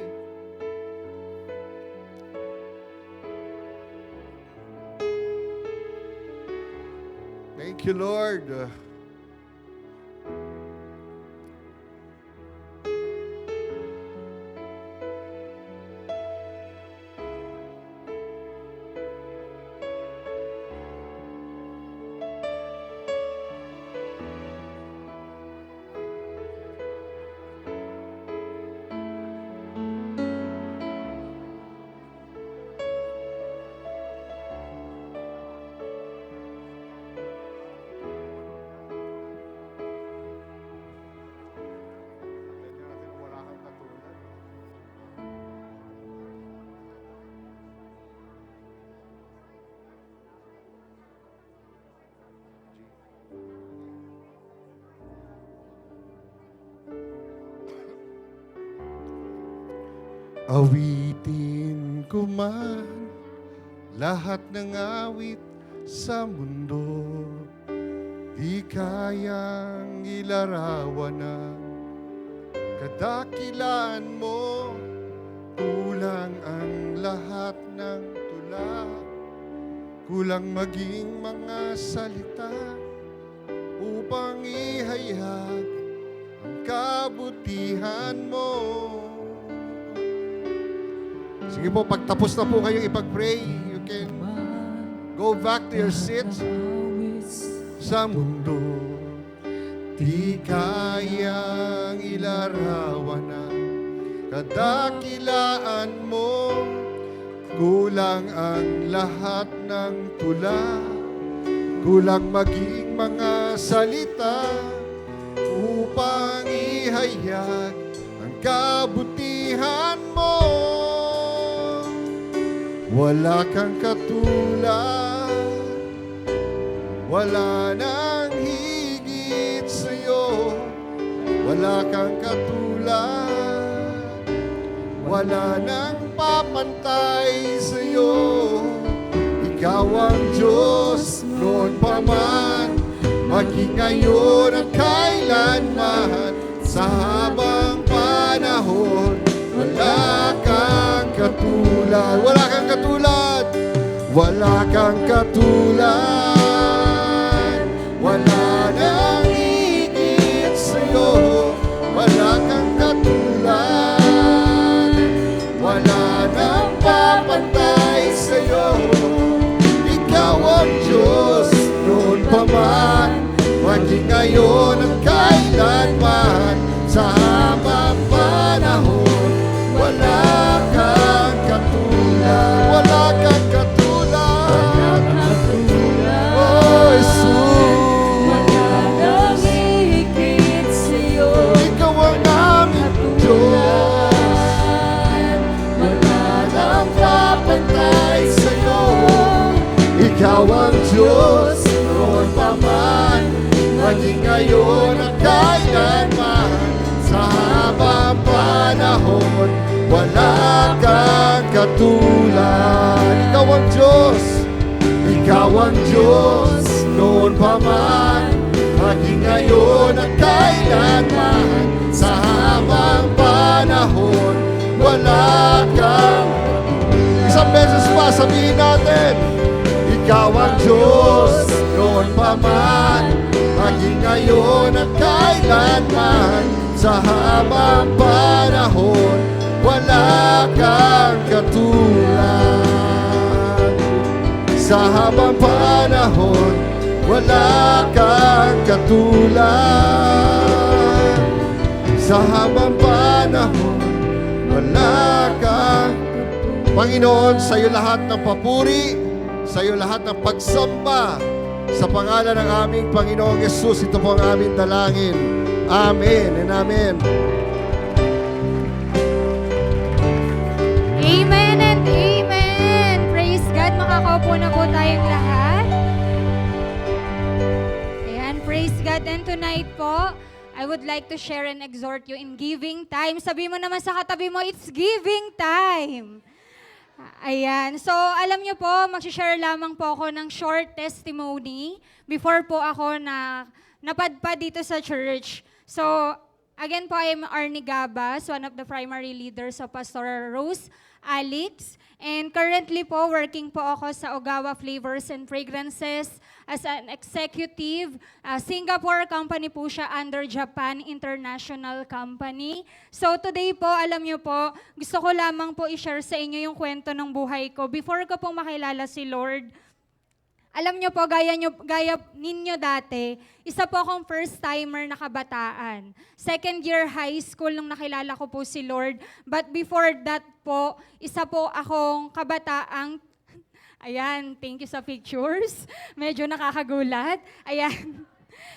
Thank you, Lord. Awitin ko man lahat ng awit sa mundo, di kayang ilarawan ng kadakilaan mo. Kulang ang lahat ng tula, kulang maging mga salita upang ihayag ang kabutihan mo. Sige po, pagtapos na po kayo ipag-pray, you can go back to your seats. Sa mundo, di kayang ilarawan ang kadakilaan mo. Kulang ang lahat ng tula, kulang maging mga salita upang ihayag ang kabutihan mo. Wala kang katulad, wala nang higit sa'yo. Wala kang katulad, wala nang papantay sa'yo. Ikaw ang Diyos noon pa man, maging ngayon at kailanman. Sa habang panahon, wala kang katulad. Wala kang katulad. Wala kang katulad. Wala nang higit sa'yo. Wala kang katulad. Wala nang papantay sa'yo. Ikaw ang Diyos noon pa man, maging ngayon at kailanman. Sa habang panahon, wala kang katulad. Wala kang katulad. wala kang katulad. Ikaw ang Diyos, ikaw ang Diyos, noon pa man, maging ngayon at kailanman, sa habang panahon, wala kang. Isang beses pa, sabihin natin, ikaw ang Diyos, noon pa man, maging ngayon at kailanman, sa habang panahon, wala kang katulad. Sa habang panahon, wala kang katulad. Sa habang panahon, wala kang. Panginoon, sa iyo lahat ng papuri, sa iyo lahat ng pagsamba, sa pangalan ng aming Panginoong Yesus, ito po ang aming dalangin. Amen and amen. Amen and amen. Praise God. Makakaupo na po tayong lahat. Ayan, praise God. And tonight po, I would like to share and exhort you in giving time. Sabi mo naman sa katabi mo, it's giving time. Ayan. So, alam niyo po, mag-share lamang po ako ng short testimony before po ako napadpad dito sa church. So, again po, I'm Arnie Gabas, one of the primary leaders of Pastor Rose Alex. And currently po, working po ako sa Ogawa Flavors and Fragrances as an executive. Singapore company po siya under Japan International Company. So today po, alam niyo po, gusto ko lamang po i-share sa inyo yung kwento ng buhay ko. Before ko pong makilala si Lord, alam niyo po, gaya ninyo dati, isa po akong first-timer na kabataan. Second year high school nung nakilala ko po si Lord. But before that po, isa po akong kabataang, ayan, thank you sa pictures. Medyo nakakagulat. Ayan.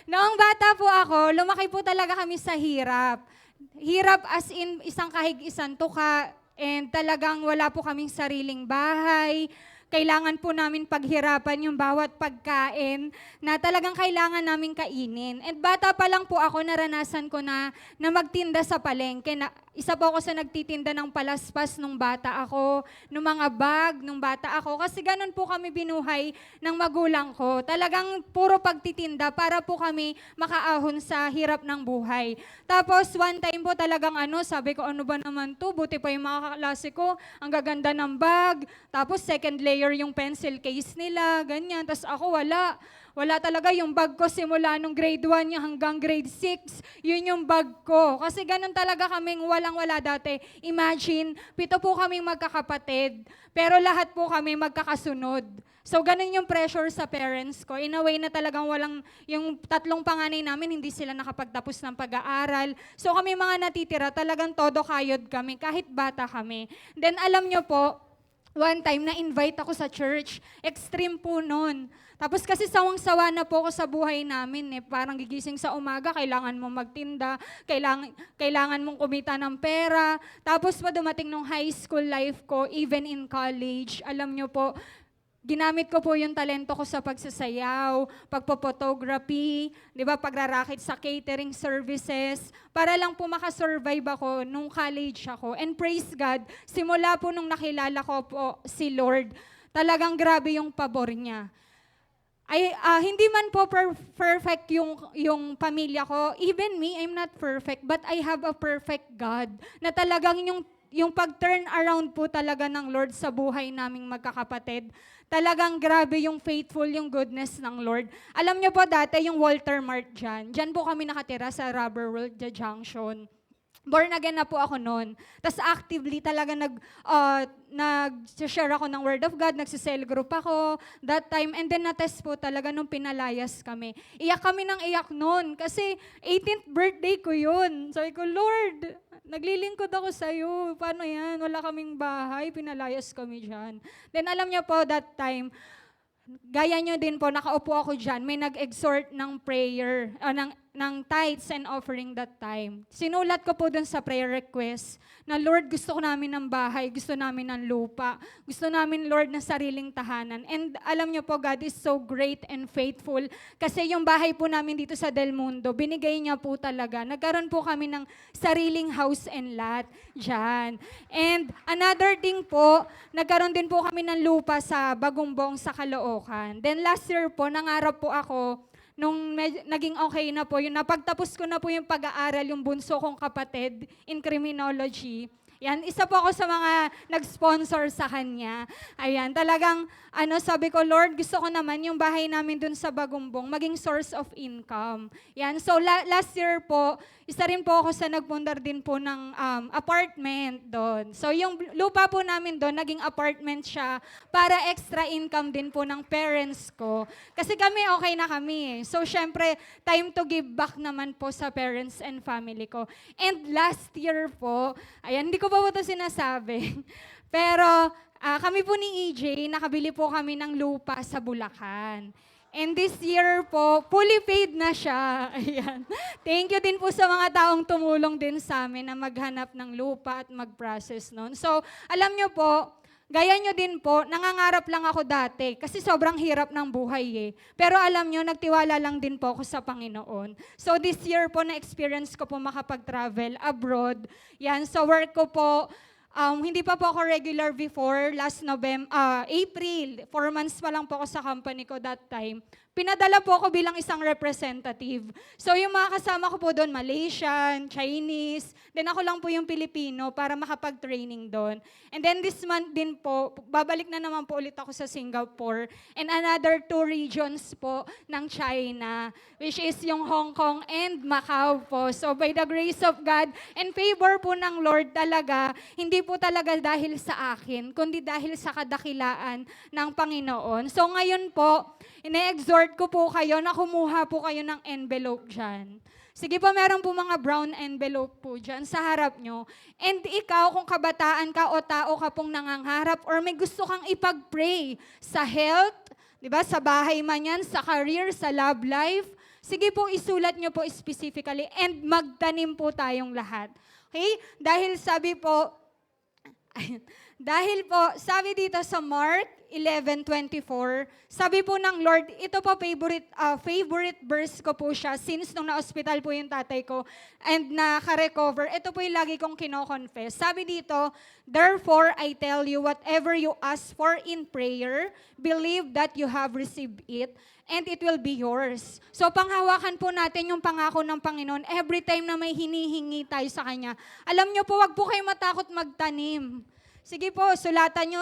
Noong bata po ako, lumaki po talaga kami sa hirap. Hirap as in isang kahig isang tuka, and talagang wala po kaming sariling bahay. Kailangan po namin paghirapan yung bawat pagkain na talagang kailangan namin kainin. And bata pa lang po ako, naranasan ko na magtinda sa palengke. Isa po ako sa nagtitinda ng palaspas nung bata ako, nung mga bag nung bata ako. Kasi ganun po kami binuhay ng magulang ko. Talagang puro pagtitinda para po kami makaahon sa hirap ng buhay. Tapos one time po talagang sabi ko, ano ba naman to? Buti pa yung mga kaklase ko, ang gaganda ng bag. Tapos second layer yung pencil case nila, ganyan. Tapos ako wala. Wala talaga yung bag ko simula nung grade 1 hanggang grade 6. Yun yung bag ko. Kasi ganun talaga kaming walang-wala dati. Imagine, 7 po kaming magkakapatid, pero lahat po kami magkakasunod. So ganun yung pressure sa parents ko. In a way na talagang yung 3 panganay namin, hindi sila nakapagtapos ng pag-aaral. So kami mga natitira, talagang todo kayod kami, kahit bata kami. Then alam nyo po, one time na-invite ako sa church. Extreme po nun. Tapos kasi sawang-sawa na po ako sa buhay namin. Parang gigising sa umaga, kailangan mong magtinda, kailangan mong kumita ng pera. Tapos pa dumating nung high school life ko, even in college, alam nyo po, ginamit ko po yung talento ko sa pagsasayaw, pagpo-photography, di ba, pagrarakit sa catering services, para lang po makasurvive ako nung college ako. And praise God, simula po nung nakilala ko po si Lord, talagang grabe yung pabor niya. Hindi man po perfect yung pamilya ko. Even me, I'm not perfect, but I have a perfect God na talagang yung pag-turn around po talaga ng Lord sa buhay naming magkakapatid. Talagang grabe yung faithful, yung goodness ng Lord. Alam niyo po dati yung Walter Mart dyan. Dyan po kami nakatira sa Rubber World, the Junction. Born again na po ako noon. Tapos actively talaga nag-share ako ng Word of God, nagsi-cell group ako that time. And then na-test po talaga nung pinalayas kami. Iyak kami ng iyak noon kasi 18th birthday ko yun. Sabi ko, Lord, naglilingkod ako sa'yo. Paano yan? Wala kaming bahay, pinalayas kami dyan. Then alam niyo po that time, gaya nyo din po, nakaupo ako dyan, may nag-exhort ng prayer, tithes and offering that time. Sinulat ko po dun sa prayer request na Lord, gusto ko namin ng bahay, gusto namin ng lupa, gusto namin Lord na sariling tahanan. And alam niyo po, God is so great and faithful kasi yung bahay po namin dito sa Del Mundo, binigay niya po talaga. Nagkaroon po kami ng sariling house and lot dyan. And another thing po, nagkaroon din po kami ng lupa sa Bagumbong sa Caloocan. Then last year po, nangarap po ako nung naging okay na po, yung napagtapos ko na po yung pag-aaral, yung bunso kong kapatid in criminology. Yan, isa po ako sa mga nag-sponsor sa kanya. Ayan, talagang, sabi ko, Lord, gusto ko naman yung bahay namin dun sa Bagumbong, maging source of income. Yan, so last year po, isa rin po ako sa nagpundar din po ng apartment doon. So yung lupa po namin doon, naging apartment siya para extra income din po ng parents ko. Kasi kami, okay na kami. So syempre, time to give back naman po sa parents and family ko. And last year po, ayan, hindi ko pa po ito sinasabi. Pero kami po ni EJ, nakabili po kami ng lupa sa Bulacan. And this year po, fully paid na siya. Ayan. Thank you din po sa mga taong tumulong din sa amin na maghanap ng lupa at mag-process noon. So, alam nyo po, gaya nyo din po, nangangarap lang ako dati kasi sobrang hirap ng buhay eh. Pero alam nyo, nagtiwala lang din po ako sa Panginoon. So this year po, na-experience ko po makapag-travel abroad. Yan, sa work ko po, hindi pa po ako regular before, last April. 4 months pa lang po ako sa company ko that time. Pinadala po ako bilang isang representative. So yung mga kasama ko po doon, Malaysian, Chinese, then ako lang po yung Pilipino para makapag-training doon. And then this month din po, babalik na naman po ulit ako sa Singapore and another 2 regions po ng China, which is yung Hong Kong and Macau po. So by the grace of God and favor po ng Lord talaga, hindi po talaga dahil sa akin, kundi dahil sa kadakilaan ng Panginoon. So ngayon po, ine-exhort ko po kayo na kumuha po kayo ng envelope dyan. Sige po, meron po mga brown envelope po dyan sa harap nyo. And ikaw, kung kabataan ka o tao ka pong nangangarap or may gusto kang ipag-pray sa health, di ba, sa bahay man yan, sa career, sa love life, sige po, isulat nyo po specifically and magtanim po tayong lahat. Okay? Dahil sabi po, sabi dito sa Mark 11:24, sabi po ng Lord, ito po favorite verse ko po siya since nung na-hospital po yung tatay ko and naka-recover, ito po yung lagi kong kino-confess. Sabi dito, therefore I tell you, whatever you ask for in prayer, believe that you have received it and it will be yours. So panghawakan po natin yung pangako ng Panginoon every time na may hinihingi tayo sa Kanya. Alam nyo po, wag po kayo matakot magtanim. Sige po, sulatan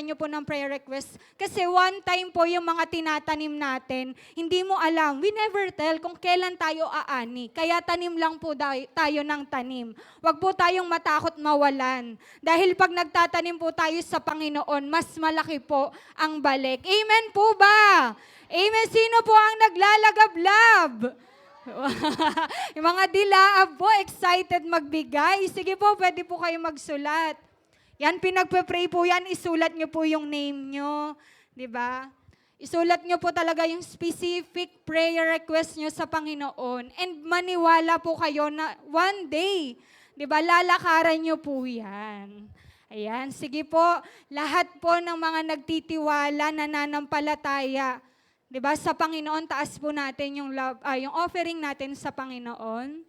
nyo po ng prayer request. Kasi one time po yung mga tinatanim natin, hindi mo alam, we never tell kung kailan tayo aani. Kaya tanim lang po tayo ng tanim. Huwag po tayong matakot mawalan. Dahil pag nagtatanim po tayo sa Panginoon, mas malaki po ang balik. Amen po ba? Amen. Sino po ang naglalagablab? Yung mga dilaab po, excited magbigay. Sige po, pwede po kayo magsulat. Yan, pinagpe-pray po yan, isulat nyo po yung name nyo. Diba? Isulat nyo po talaga yung specific prayer request nyo sa Panginoon. And maniwala po kayo na one day, diba, lalakaran nyo po yan. Ayan, sige po, lahat po ng mga nagtitiwala, nananampalataya, diba, sa Panginoon, taas po natin yung offering natin sa Panginoon.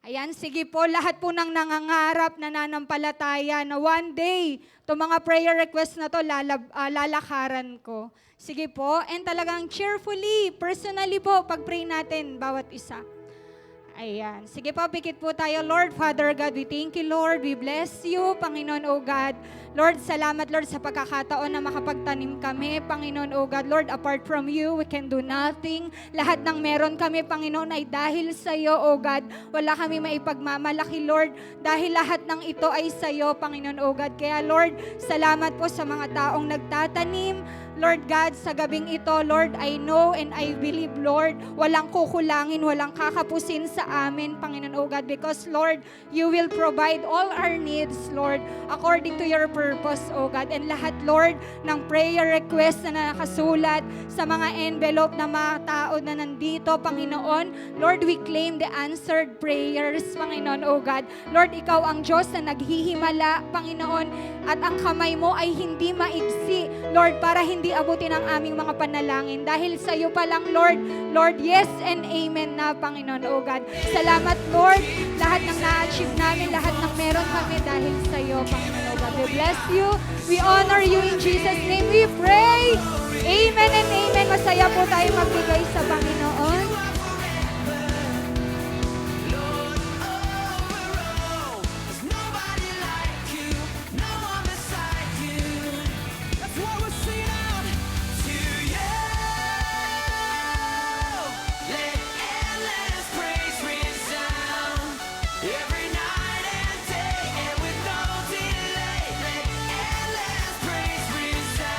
Ayan, sige po, lahat po ng nangangarap, nananampalataya na one day, itong mga prayer request na to, lalakaran ko. Sige po, and talagang cheerfully, personally po, pag-pray natin, bawat isa. Ayan, sige po, pikit po tayo. Lord, Father God, we thank you, Lord. We bless you, Panginoon, O God. Lord, salamat, Lord, sa pagkakataon na makapagtanim kami, Panginoon, O God. Lord, apart from you, we can do nothing. Lahat ng meron kami, Panginoon, ay dahil sa iyo, O God. Wala kami maipagmamalaki, Lord, dahil lahat ng ito ay sa iyo, Panginoon, O God. Kaya, Lord, salamat po sa mga taong nagtatanim, Lord God, sa gabing ito, Lord, I know and I believe, Lord, walang kukulangin, walang kakapusin sa amin, Panginoon, O God, because, Lord, you will provide all our needs, Lord, according to your purpose, O God. And lahat, Lord, ng prayer request na nakasulat sa mga envelope na mga tao na nandito, Panginoon, Lord, we claim the answered prayers, Panginoon, O God. Lord, ikaw ang Diyos na naghihimala, Panginoon, at ang kamay mo ay hindi maigsi, Lord, para hindi abutin ang aming mga panalangin. Dahil sa iyo pa lang, Lord, yes and amen na, Panginoon, O God. Salamat, Lord, lahat ng na-achieve namin, lahat ng meron kami dahil sa iyo, Panginoon, O God. We bless you, we honor you, in Jesus' name we pray. Amen and amen. Masaya po tayo magbigay sa Panginoon.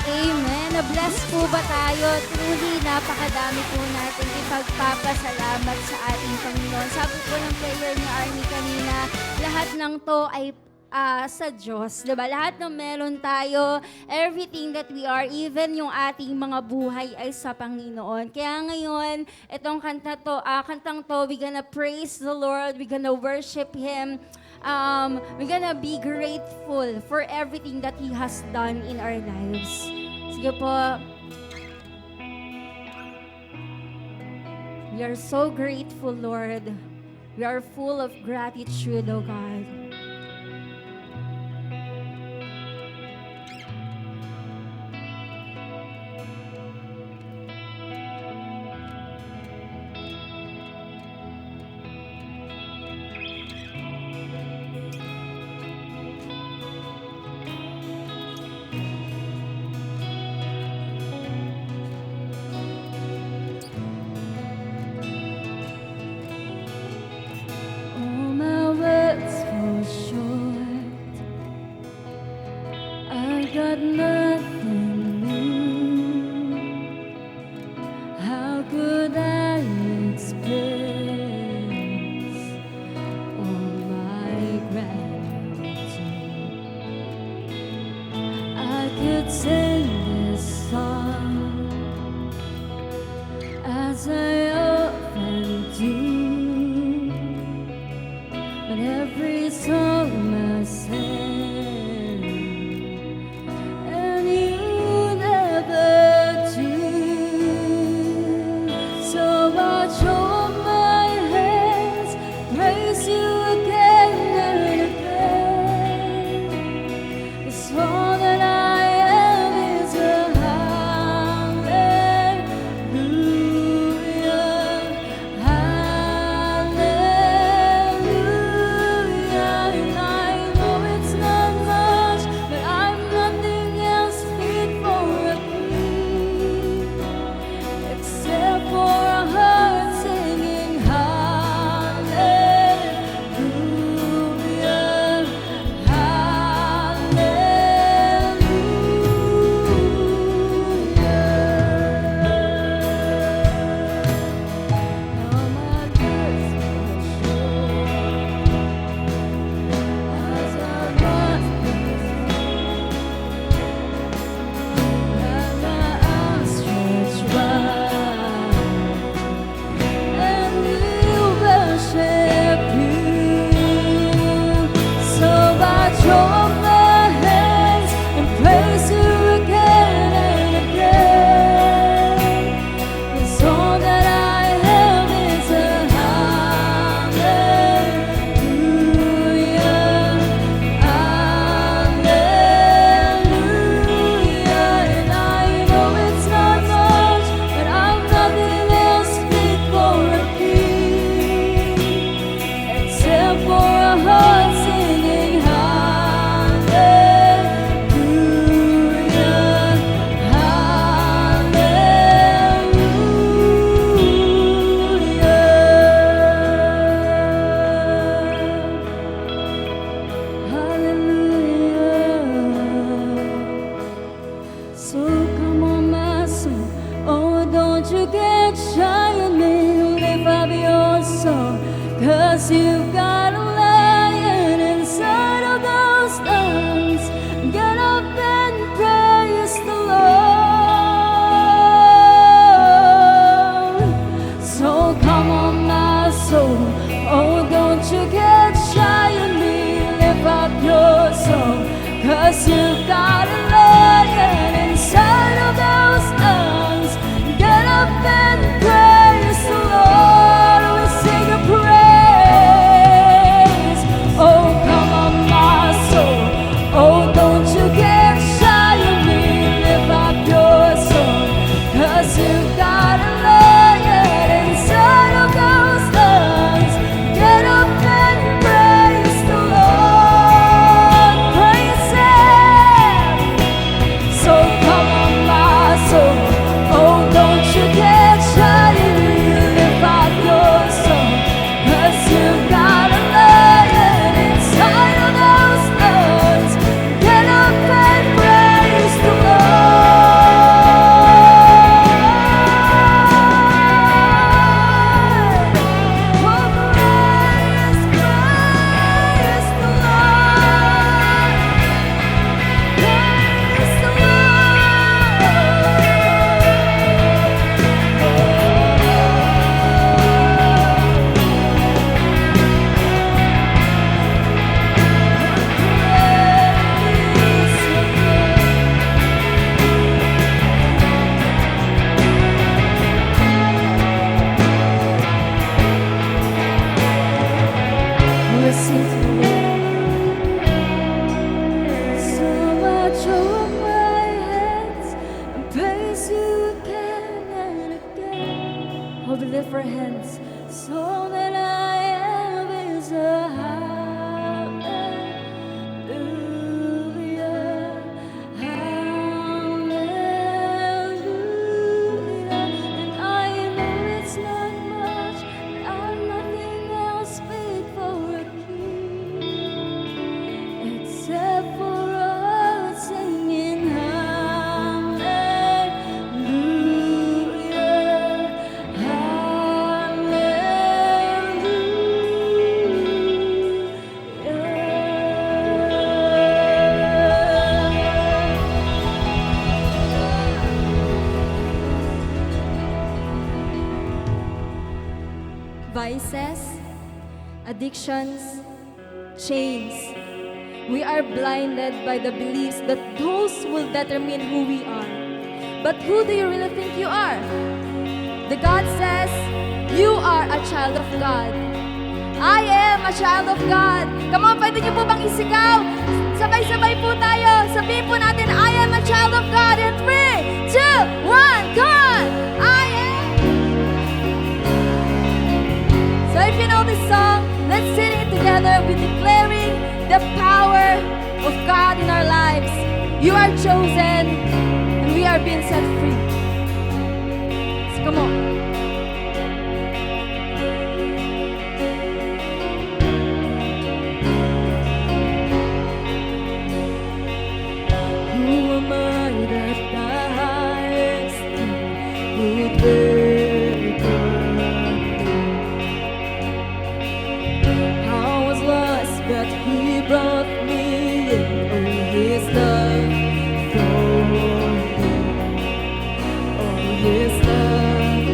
Amen. Na-bless po ba tayo? Truly, napakadami po natin ipagpapasalamat sa ating Panginoon. Sabi po ng prayer ni Army kanina, lahat ng to ay sa Diyos. Diba? Lahat ng meron tayo, everything that we are, even yung ating mga buhay ay sa Panginoon. Kaya ngayon, itong kantang to, we're gonna praise the Lord, we're gonna worship Him, we're gonna be grateful for everything that He has done in our lives. Sige po. We are so grateful, Lord. We are full of gratitude, O God. All my words fall short. I got nothing new. How could I express all my gratitude? I could sing this song as I often do. But every song I sing, and you never do. So I join my hands, praise you again and again. 'Cause all that I am is a hallelujah, hallelujah. And I know it's not much, but I'm nothing else fit for a king, except for a heart singing hallelujah, hallelujah. All my words fall short as I must have my arms stretched wide, and you worship you. So I join my hands and praise you again and again. 'Cause all that I have is a hallelujah, hallelujah. And I know it's not much, but I'm nothing else fit for a king, except for a heart singing hallelujah, 'cause you've got a lion inside of those lungs. Get up and praise the Lord. We sing a praise. Oh, come on, my soul. Oh, don't you get shy of me. Lift up your soul, 'cause you've got a lion inside of those lungs. Get up and praise the Lord. Praise Him. So come on, my soul. Oh, don't you get shy of me. Lift up your soul, 'cause you've got a lion inside of those lungs. Get up and praise the Lord. Oh, praise, praise the Lord. Praise the Listen to me. So much of my hands and praise you again and again. Oh, we lift our hands so that I am is a hallelujah, hallelujah. And I know it's not much, but I'm nothing else fit for a king, except for us singing hallelujah, hallelujah. Vices, addictions, chains. We are blinded by the beliefs that those will determine who we are. But who do you really think you are? The God says, you are a child of God. I am a child of God. Come on, pwede niyo po bang isigaw? Sabay-sabay po tayo. Sabihin po natin, I am a child of God. In 3, 2, 1, come on! I am. So if you know this song, let's sing it together with declaring the power of God in our lives. You are chosen, and we are being set free. So come on. Who am I that I would welcome you? I was lost, but He brought me in. Oh, His love for me. Oh, His love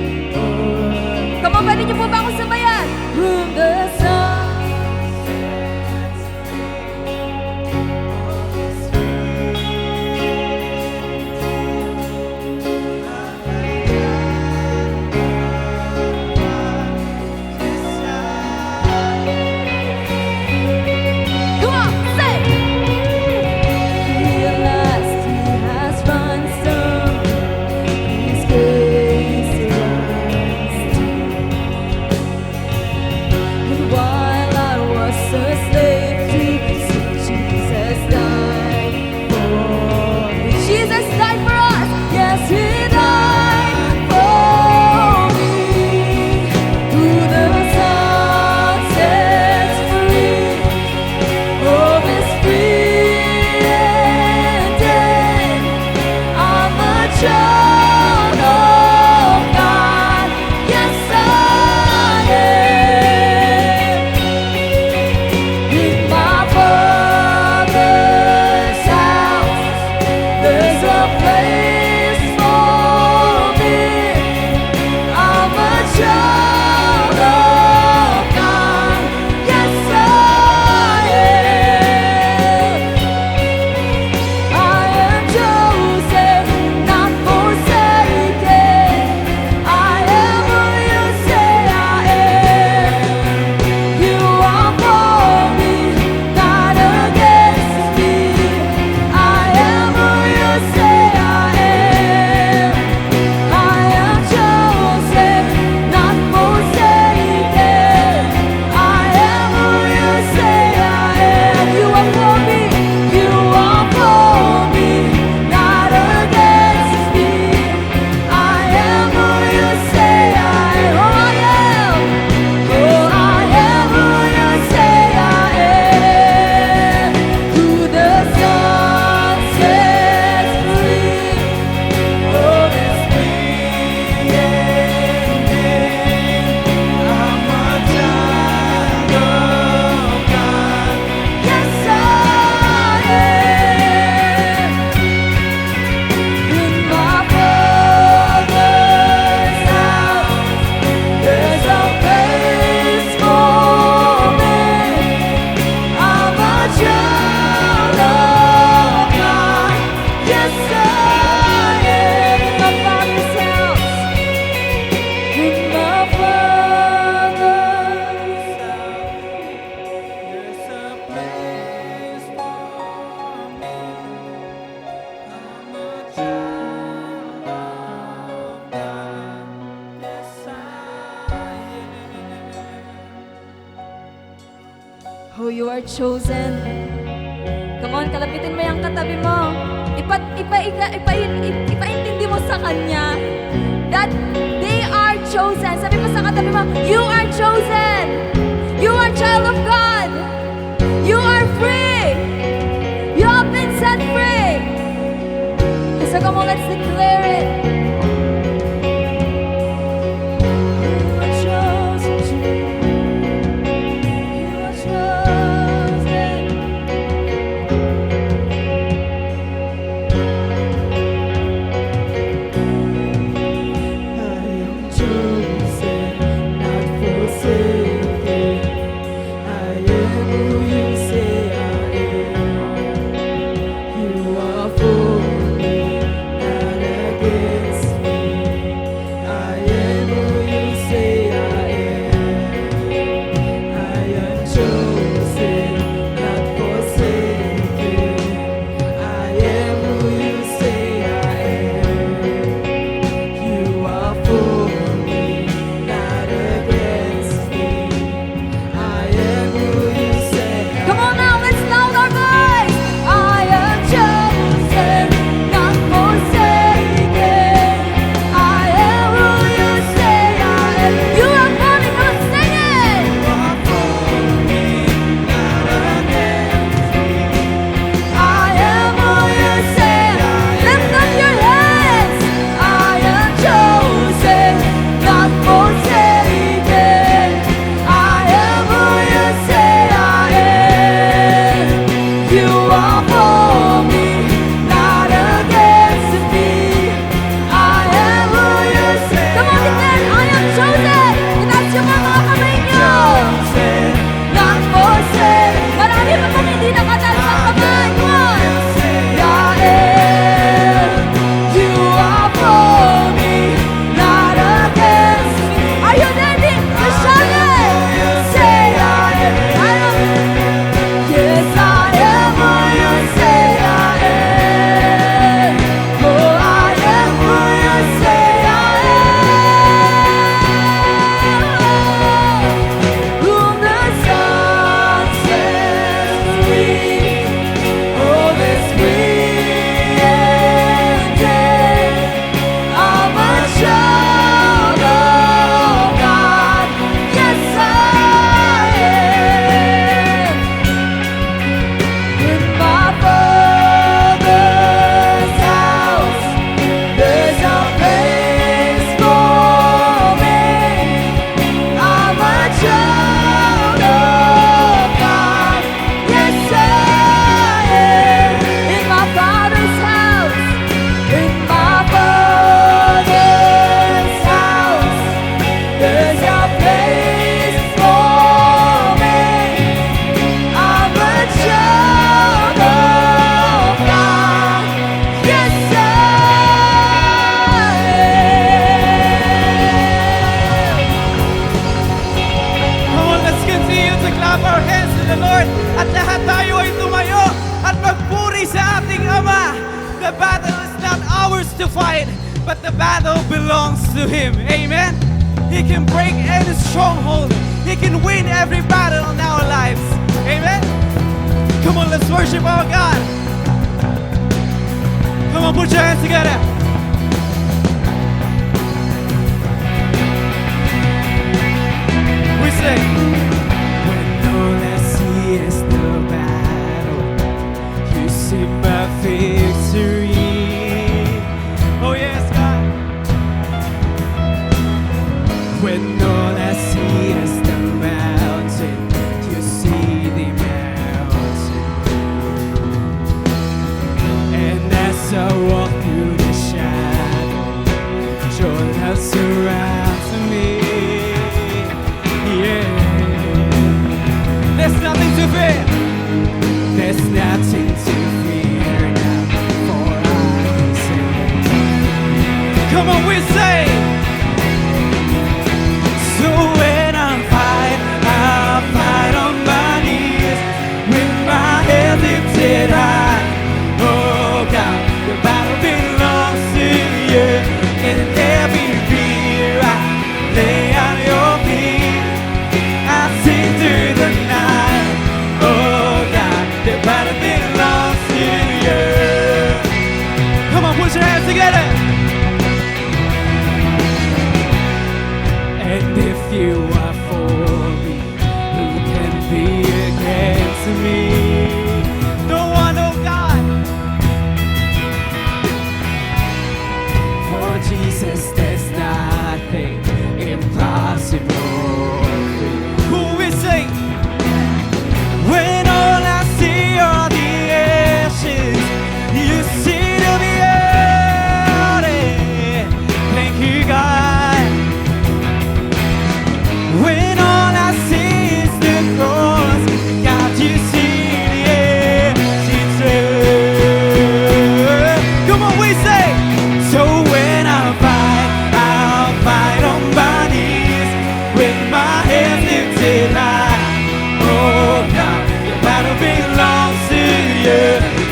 you are chosen. Come on, kalapitin mo yung katabi mo. Ipaintindi mo sa kanya that they are chosen. Sabi mo sa katabi mo, you are chosen. You are child of God. You are free. You have been set free. So come on, let's declare it. You are chosen, you are chosen. I am chosen, not forsaken. I am who you say I am. You are for me, not against me. I am who you say I am. I am chosen, not forsaken. I am who you say I am. You are for me, not against me. I am who you say I am. Come on now, let's loud our voice. I am chosen, not forsaken. I am who you say I am. You are for me, come on, sing it. You are for me, not against me. I am who you say I am. Lift up your hands. I am chosen, not forsaken. I am who you say I am. You are for me, not against me. I am who you say. Come on, declare, I am chosen. Itaas yung mga kamay niyo. Not forsaken. Marami pa pong hindi nakataas ang kamay. Come on. I am. You are for me, not against me. Are you ready to shout it? Say I am. Yes, I am who you say I am. Oh, I am who you say I am. Whom the sun sets free, oh, this free indeed. I'm a child of God. Yes, I am. In my Father's house, there's a place for me. I'm a child of God. Yes, I am. In my Father's house, in my Father's house, there's a place for me. I'm a child of God. Yes, I am. Come on, let's continue to clap our hands to the Lord. At lahat tayo ay tumayo at magpuri sa ating Ama. The battle is not ours to fight, but the battle belongs to Him. Amen? He can break any stronghold. He can win every battle in our lives. Amen? Come on, let's worship our God. Come on, put your hands together. We say, when all I see is the battle, you see my victory. Oh yes, God. When all I see is the mountain, you see the mountain. And as I walk through the shadow, your love surrounds me. Yeah. There's nothing to fear. There's nothing to fear now, for I say. Come on, we say. So when I'm fight on my knees with my head lifted high. Oh God, the battle belongs to you. And every fear I lay on your feet. I sing through the night. Oh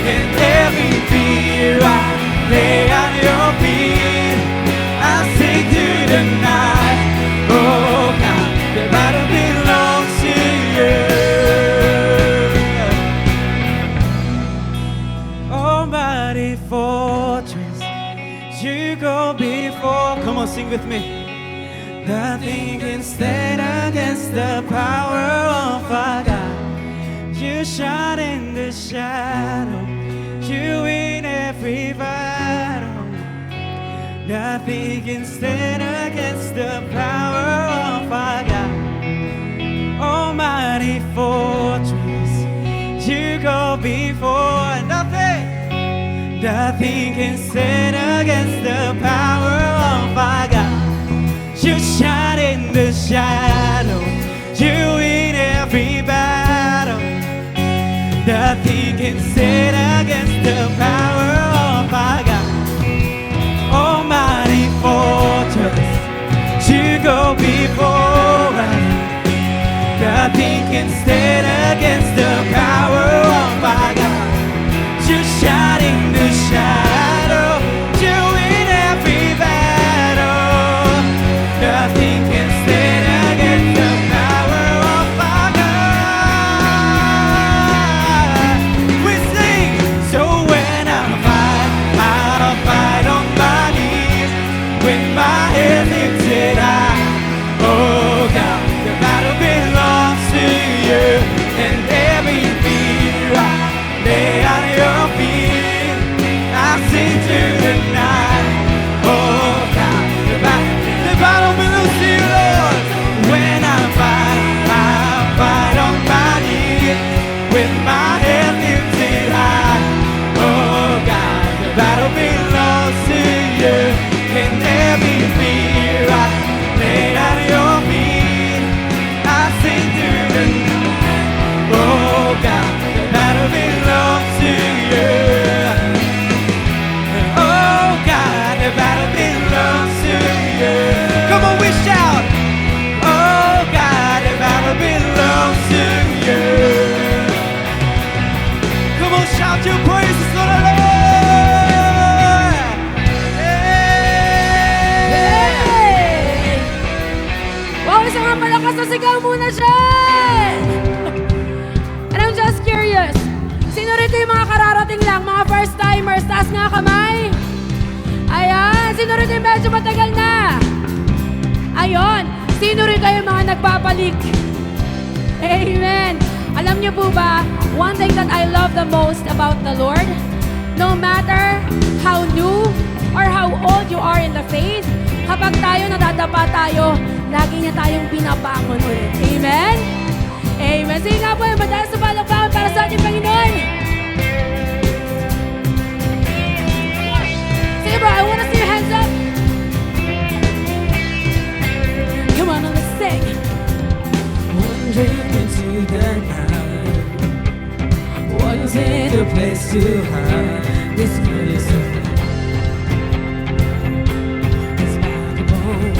and every fear I lay at your feet. I sing through the night. Oh God, the battle belongs to you. Almighty fortress, you go before. Come on, sing with me. Nothing can stand against the power of our God. You shine in the shadow, you win every battle. Nothing can stand against the power of our God. Almighty fortress, you go before. Nothing can stand against the power of our God. You shine in the shadow, you win every battle. Nothing can stand against the power of our God. Almighty fortress, you go before us. Nothing can stand against the power of our God. You shine in the shadow, you win every battle. Nothing can stand against the power of our God. We sing, so when I fight, I'll fight on my knees with my head lifted high. Oh God, the battle belongs to you, and every fear I lay at your feet. I sing through the night. Oh God, the battle belongs to you, Lord. When I fight, I'll fight on my knees with my head lifted high. Oh God, the battle belongs to you, and every fear I lay at your feet. I sing through the night. Oh God, the battle belongs to you. Oh God, the battle belongs to you. Come on, we shout. Oh God, the battle belongs to you. Come on, shout your praises to the Lord. Hey! Wow, isang nga malakas na sigaw muna dyan! And I'm just curious, sino rito yung mga kararating lang, mga first timers? Taas nga kamay. Ayan, sino rito yung medyo matagal na? Ayun, sino rito yung mga nagpapalik? Amen. Alam niyo po ba, one thing that I love the most about the Lord, no matter how new or how old you are in the faith, kapag tayo nadadapa tayo, lagi niya tayong binabangon ulit. Amen? Amen. Sige nga po yung mataas na palakpakan para sa ating Panginoon. Sige bro, I wanna see your hands up. Come on, let's sing. Wandering into the night, wanting a place to hide. This place of light, this vagabond.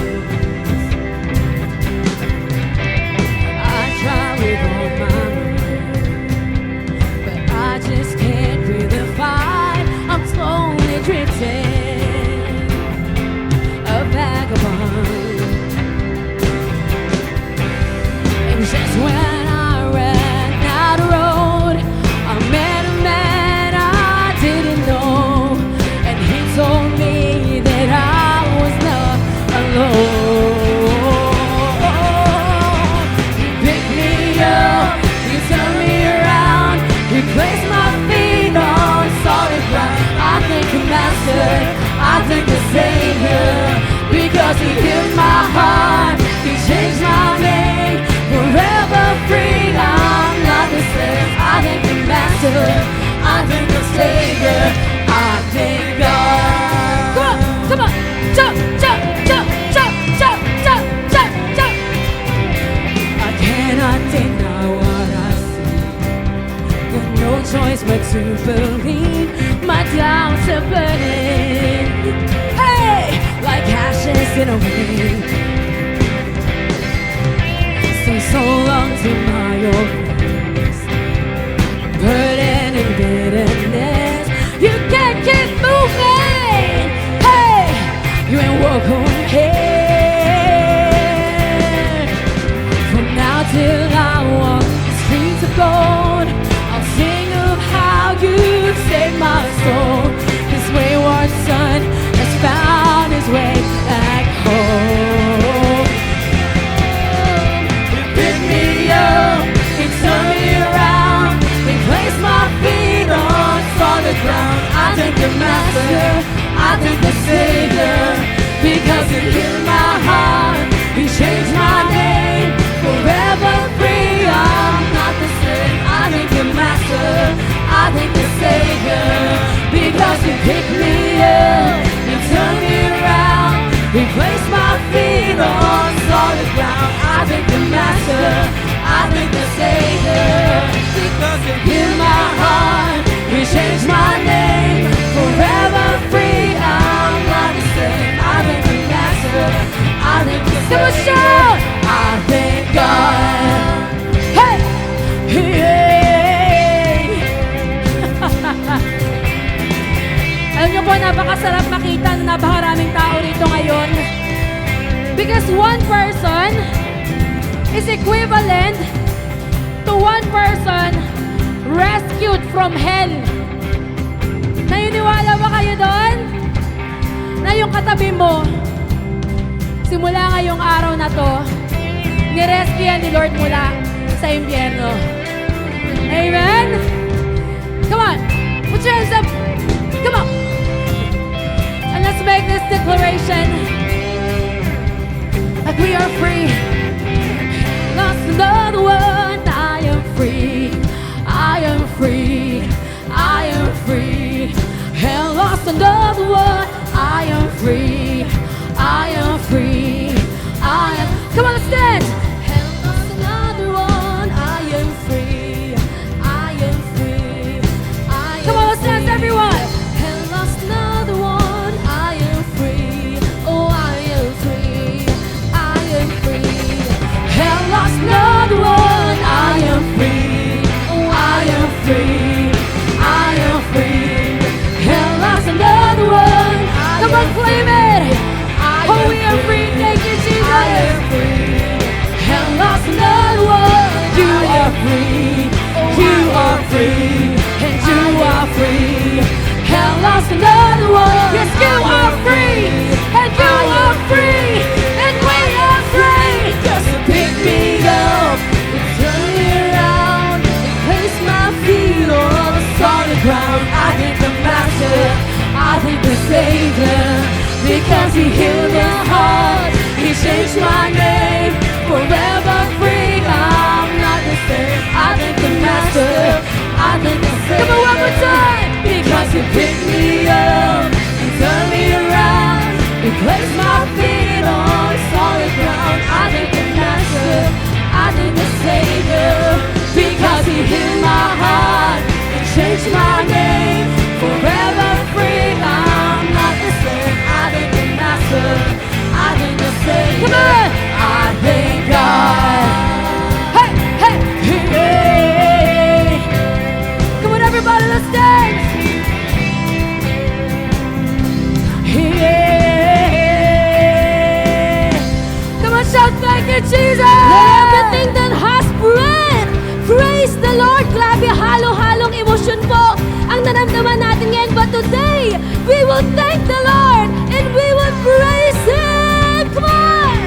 I try with all my might, but I just can't really fight. I'm slowly drifting, a vagabond. And just when I ran out of road, I met a man I didn't know, and he told me that I was not alone. He picked me up, he turned me around, he placed my feet on solid ground. I thank the Master, I thank the Savior, because he healed my heart, he changed my name, forever free. I'm not the slave. I thank the Master, I thank the Savior, I thank God. Come on, jump, jump, jump, jump, jump, jump, jump, jump. I cannot deny what I see. Got no choice but to believe. My doubts are burning, hey, like ashes in a wind. Say so long to my old friends, burden and bitterness. picked me up, you turned me around, you placed my feet on solid ground. I thank the Master, I thank the Savior, because you healed my heart, you changed my name, forever free. I'm not the same. I thank the Master, I thank the Savior, I thank God. Hey, hey. Alam niyo po, napakasarap makita na napakaraming tao rito ngayon. Because one person is equivalent to one person rescued from hell. Naniniwala ba kayo doon? Na yung katabi mo, simula ngayong araw na to, nirescue yan ni Lord mula sa impyerno. Amen? Come on, put your hands up. Come on. And let's make this declaration that we are free. Lost another one. I am free. I am free. I am free. And lost another one. I am free. I am free. I am. Come on, let's dance. And lost another one. I am free. I am free. I am. Come on, let's dance, everyone. And lost another one. I am free. Oh, I am free. I am free. And lost another one. I am free. Oh, I am free. I am free. And lost another one. Come on, claim it. Oh, we are free. Thank you, Jesus. I am free. And lost another one. You are free. You are free. And you are free. And lost another one. Yes, you are free. And you are free. And we are free. Just to pick me up and turn me around and place my feet on the solid ground. I thank the Master, I thank the Savior, because He healed my heart, He changed my name, forever free. I'm not the same. I thank the Master, I thank the Savior. Come on, one more time. Because He picked me up and turned me around, He placed my feet on solid ground. I thank the Master, I thank the Savior, because He healed my heart and changed my name, forever free. I'm not the same. I thank the Master, I thank the Savior. Come on, I thank God. Hey, hey, hey. Come on, everybody, let's dance. Yeah. Come on, shout thank you, Jesus. Let everything that has breath praise the Lord. Grabe, halo-halong emosyon po ang naramdaman natin ngayon. But today, we will thank the Lord and we will praise Him. Come on!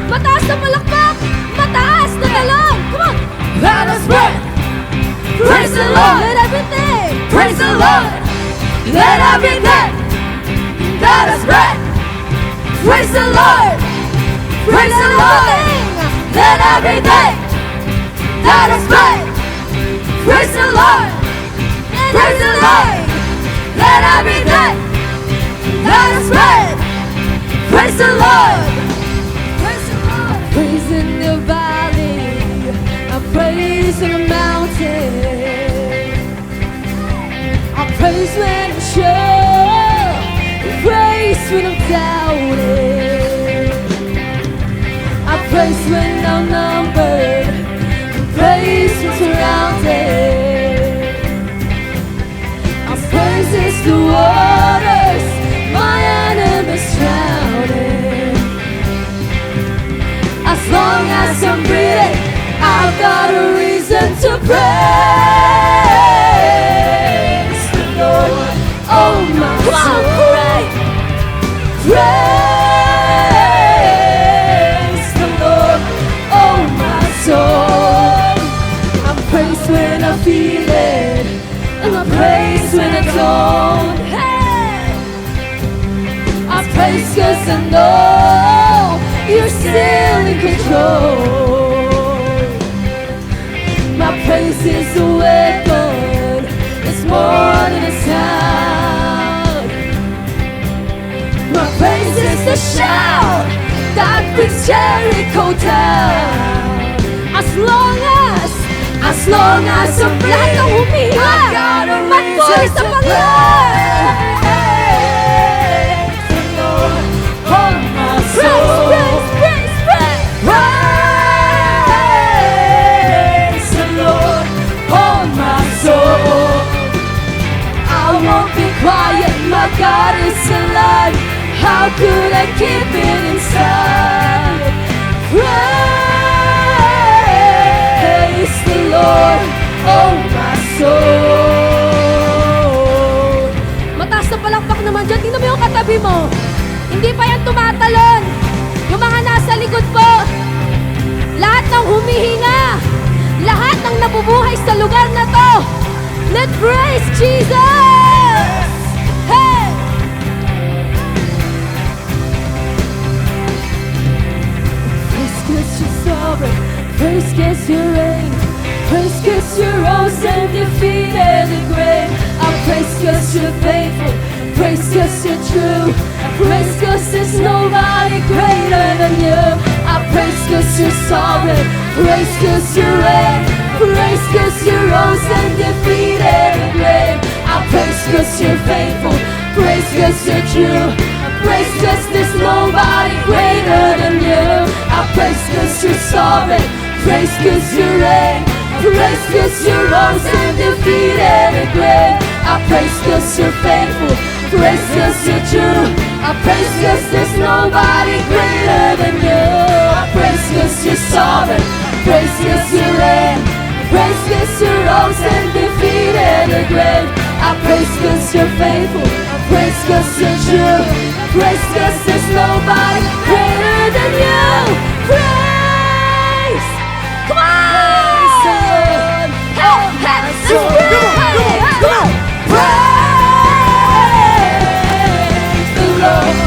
Mataas na palakpak! Mataas na talong! Come on! Let us pray! Praise the Lord! Let everything! Praise the Lord! Let everything! Let us pray! Praise the Lord! Praise the Lord! Let everything! Let us pray! Praise the Lord! Praise the Lord! Let everything! Let us pray! Praise the Lord! Praise the Lord! Praise in the valley, I praise in the mountain, I praise when I'm sure, I praise when I'm doubting, I praise when I'm numbered, I praise when surrounded, I praise is the waters my enemies drowning. As long as I'm breathing, I've got a reason to praise the Lord. Oh my soul, praise the Lord. Oh my soul, I praise when I feel it, and I praise when I don't. Hey, I praise 'cause I know You're still in control. My praise is a weapon, it's more than a sound. the shout that brings Jericho down. As long as ang lahat ng humihinga, magpuri sa Panginoon. Praise, praise, praise, praise. Praise the Lord, oh my soul. I won't be quiet, my God is alive. How could I keep it inside? Praise the Lord, oh my soul. Mataas na palakpak naman dyan. Tingnan mo yung katabi mo. Hindi pa yan tumatalon. Yung mga nasa likod po. Lahat ng humihinga. Lahat ng nabubuhay sa lugar na to. Let's praise Jesus! Hey! Praise 'cause you're sovereign. Praise 'cause you reign. Praise 'cause you rose and defeated the grave. I praise 'cause you're faithful. Praise 'cause you're true. I praise 'cause there's nobody greater than you. I praise 'cause you're sovereign. Praise 'cause you reign. Praise 'cause you rose and defeated the grave. I praise 'cause you're faithful. Praise 'cause you're true. I praise 'cause there's nobody greater than you. I praise 'cause you're sovereign. Praise 'cause you reign. Praise 'cause you rose and defeated the grave. I praise 'cause you're faithful. Praise 'cause you're true. I praise 'cause there's nobody greater than you. I praise 'cause you're sovereign. Praise 'cause you reign. Praise 'cause you rose and defeated the grave. I praise 'cause you're faithful. Praise 'cause you're true. Praise 'cause there's nobody greater than you. Praise! Come on! Hey, hey, let's praise! Come on! Praise the Lord,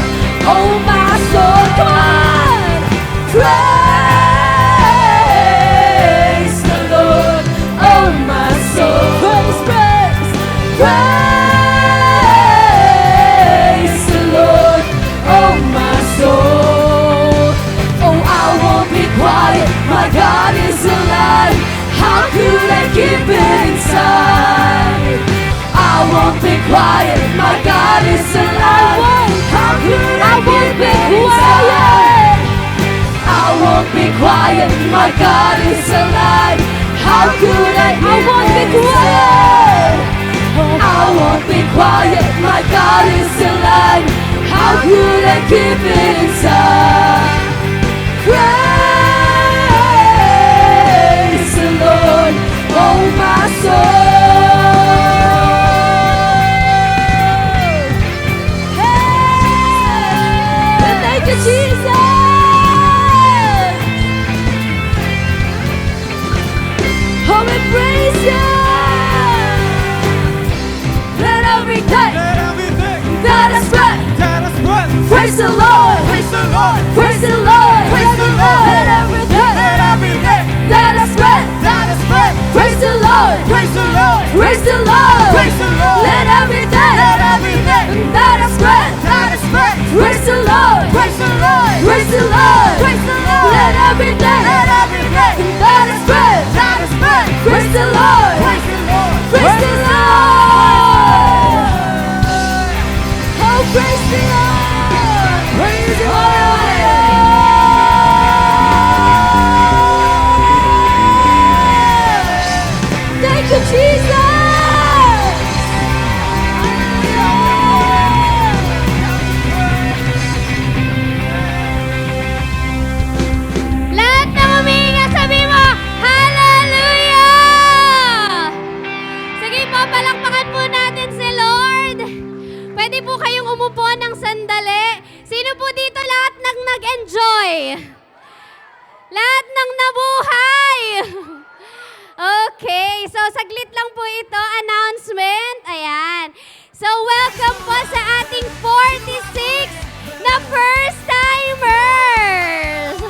oh my soul. Come on! Praise the Lord, oh my soul. Praise, praise, praise the Lord, oh my soul. Oh, I won't be quiet, my God is alive. How could I keep it inside? I won't be quiet, my God is alive. How could I keep it inside? I won't be quiet, my God is alive. How could I keep it inside? I won't be quiet, my God is alive. How could I keep it inside? Praise the Lord, oh my soul. Hey, thank you, Jesus. Oh, we praise you. Let everything that is breath praise the Lord. Praise the Lord. Praise the Lord. Praise the Lord. Let everything that is breath praise the Lord. Praise the Lord. Praise the Lord. Praise the Lord. Let everything that is breath praise the Lord. Praise the Lord. Praise the Lord. Praise the Lord. Let everything that is breath praise the Lord. Praise the Lord. Praise the Lord. Oh, praise the Lord. Praise the Lord. Thank you, Jesus. Lahat na humihinga, sabi mo, Hallelujah! Sige po, palakpakan po natin si Lord. Pwede po kayong umupo ng sandali. Sino po dito lahat ng nag-enjoy? Lahat ng nabuhay! Okay, so saglit lang po ito, announcement. Ayan. So welcome po sa ating 46 na first-timers.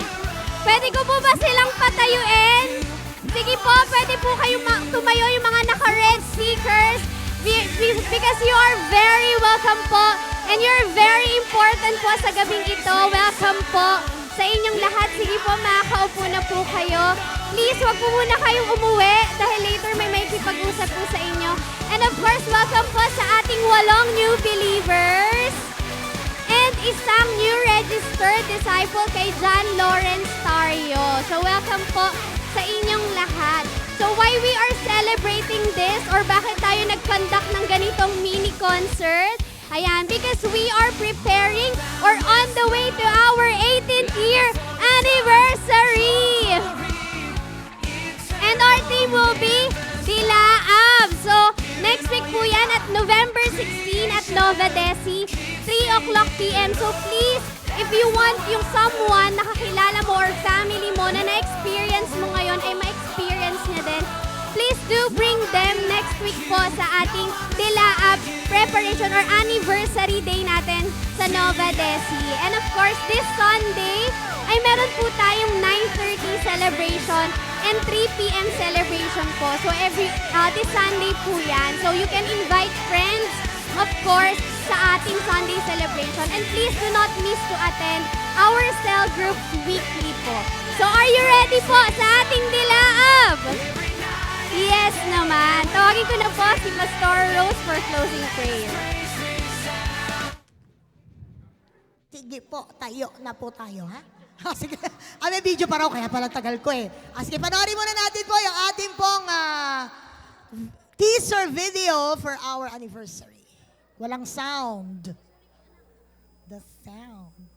Pwede ko po ba silang patayuin? Sige po, pwede po kayong tumayo yung mga naka-red stickers because you are very welcome po. And you're very important po sa gabing ito. Welcome po sa inyong lahat. Sige po, makakaupo na po kayo. Please, wag po muna kayong umuwi dahil later may makikipag-usap po sa inyo. And of course, welcome po sa ating 8 new believers. And isang new registered disciple kay John Lawrence Tario. So welcome po sa inyong lahat. So why we are celebrating this or bakit tayo nag-conduct ng ganitong mini concert? Ayan, because we are preparing or on the way to our 18th year anniversary. And our theme will be Dilaab. So, next week po yan at November 16 at Nova Desi, 3:00 p.m. So please, if you want yung someone na kakilala mo or family mo na na-experience mo ngayon ay ma-experience niya din, please do bring them next week po sa ating Dilaab preparation or anniversary day natin sa Nova Desi. And of course, this Sunday ay meron po tayong 9:30 celebration and 3 p.m. celebration po. So this Sunday po yan. So you can invite friends, of course, sa ating Sunday celebration. And please do not miss to attend our cell group weekly po. So are you ready po sa ating Dilaab? Yes naman. Tawagin ko na po si Pastor Rose for closing prayer. Sige po, tayo na po tayo, ha? Sige. May video pa raw, kaya pala tagal ko eh. Sige, panoorin muna natin po yung ating pong teaser video for our anniversary. Walang sound. The sound.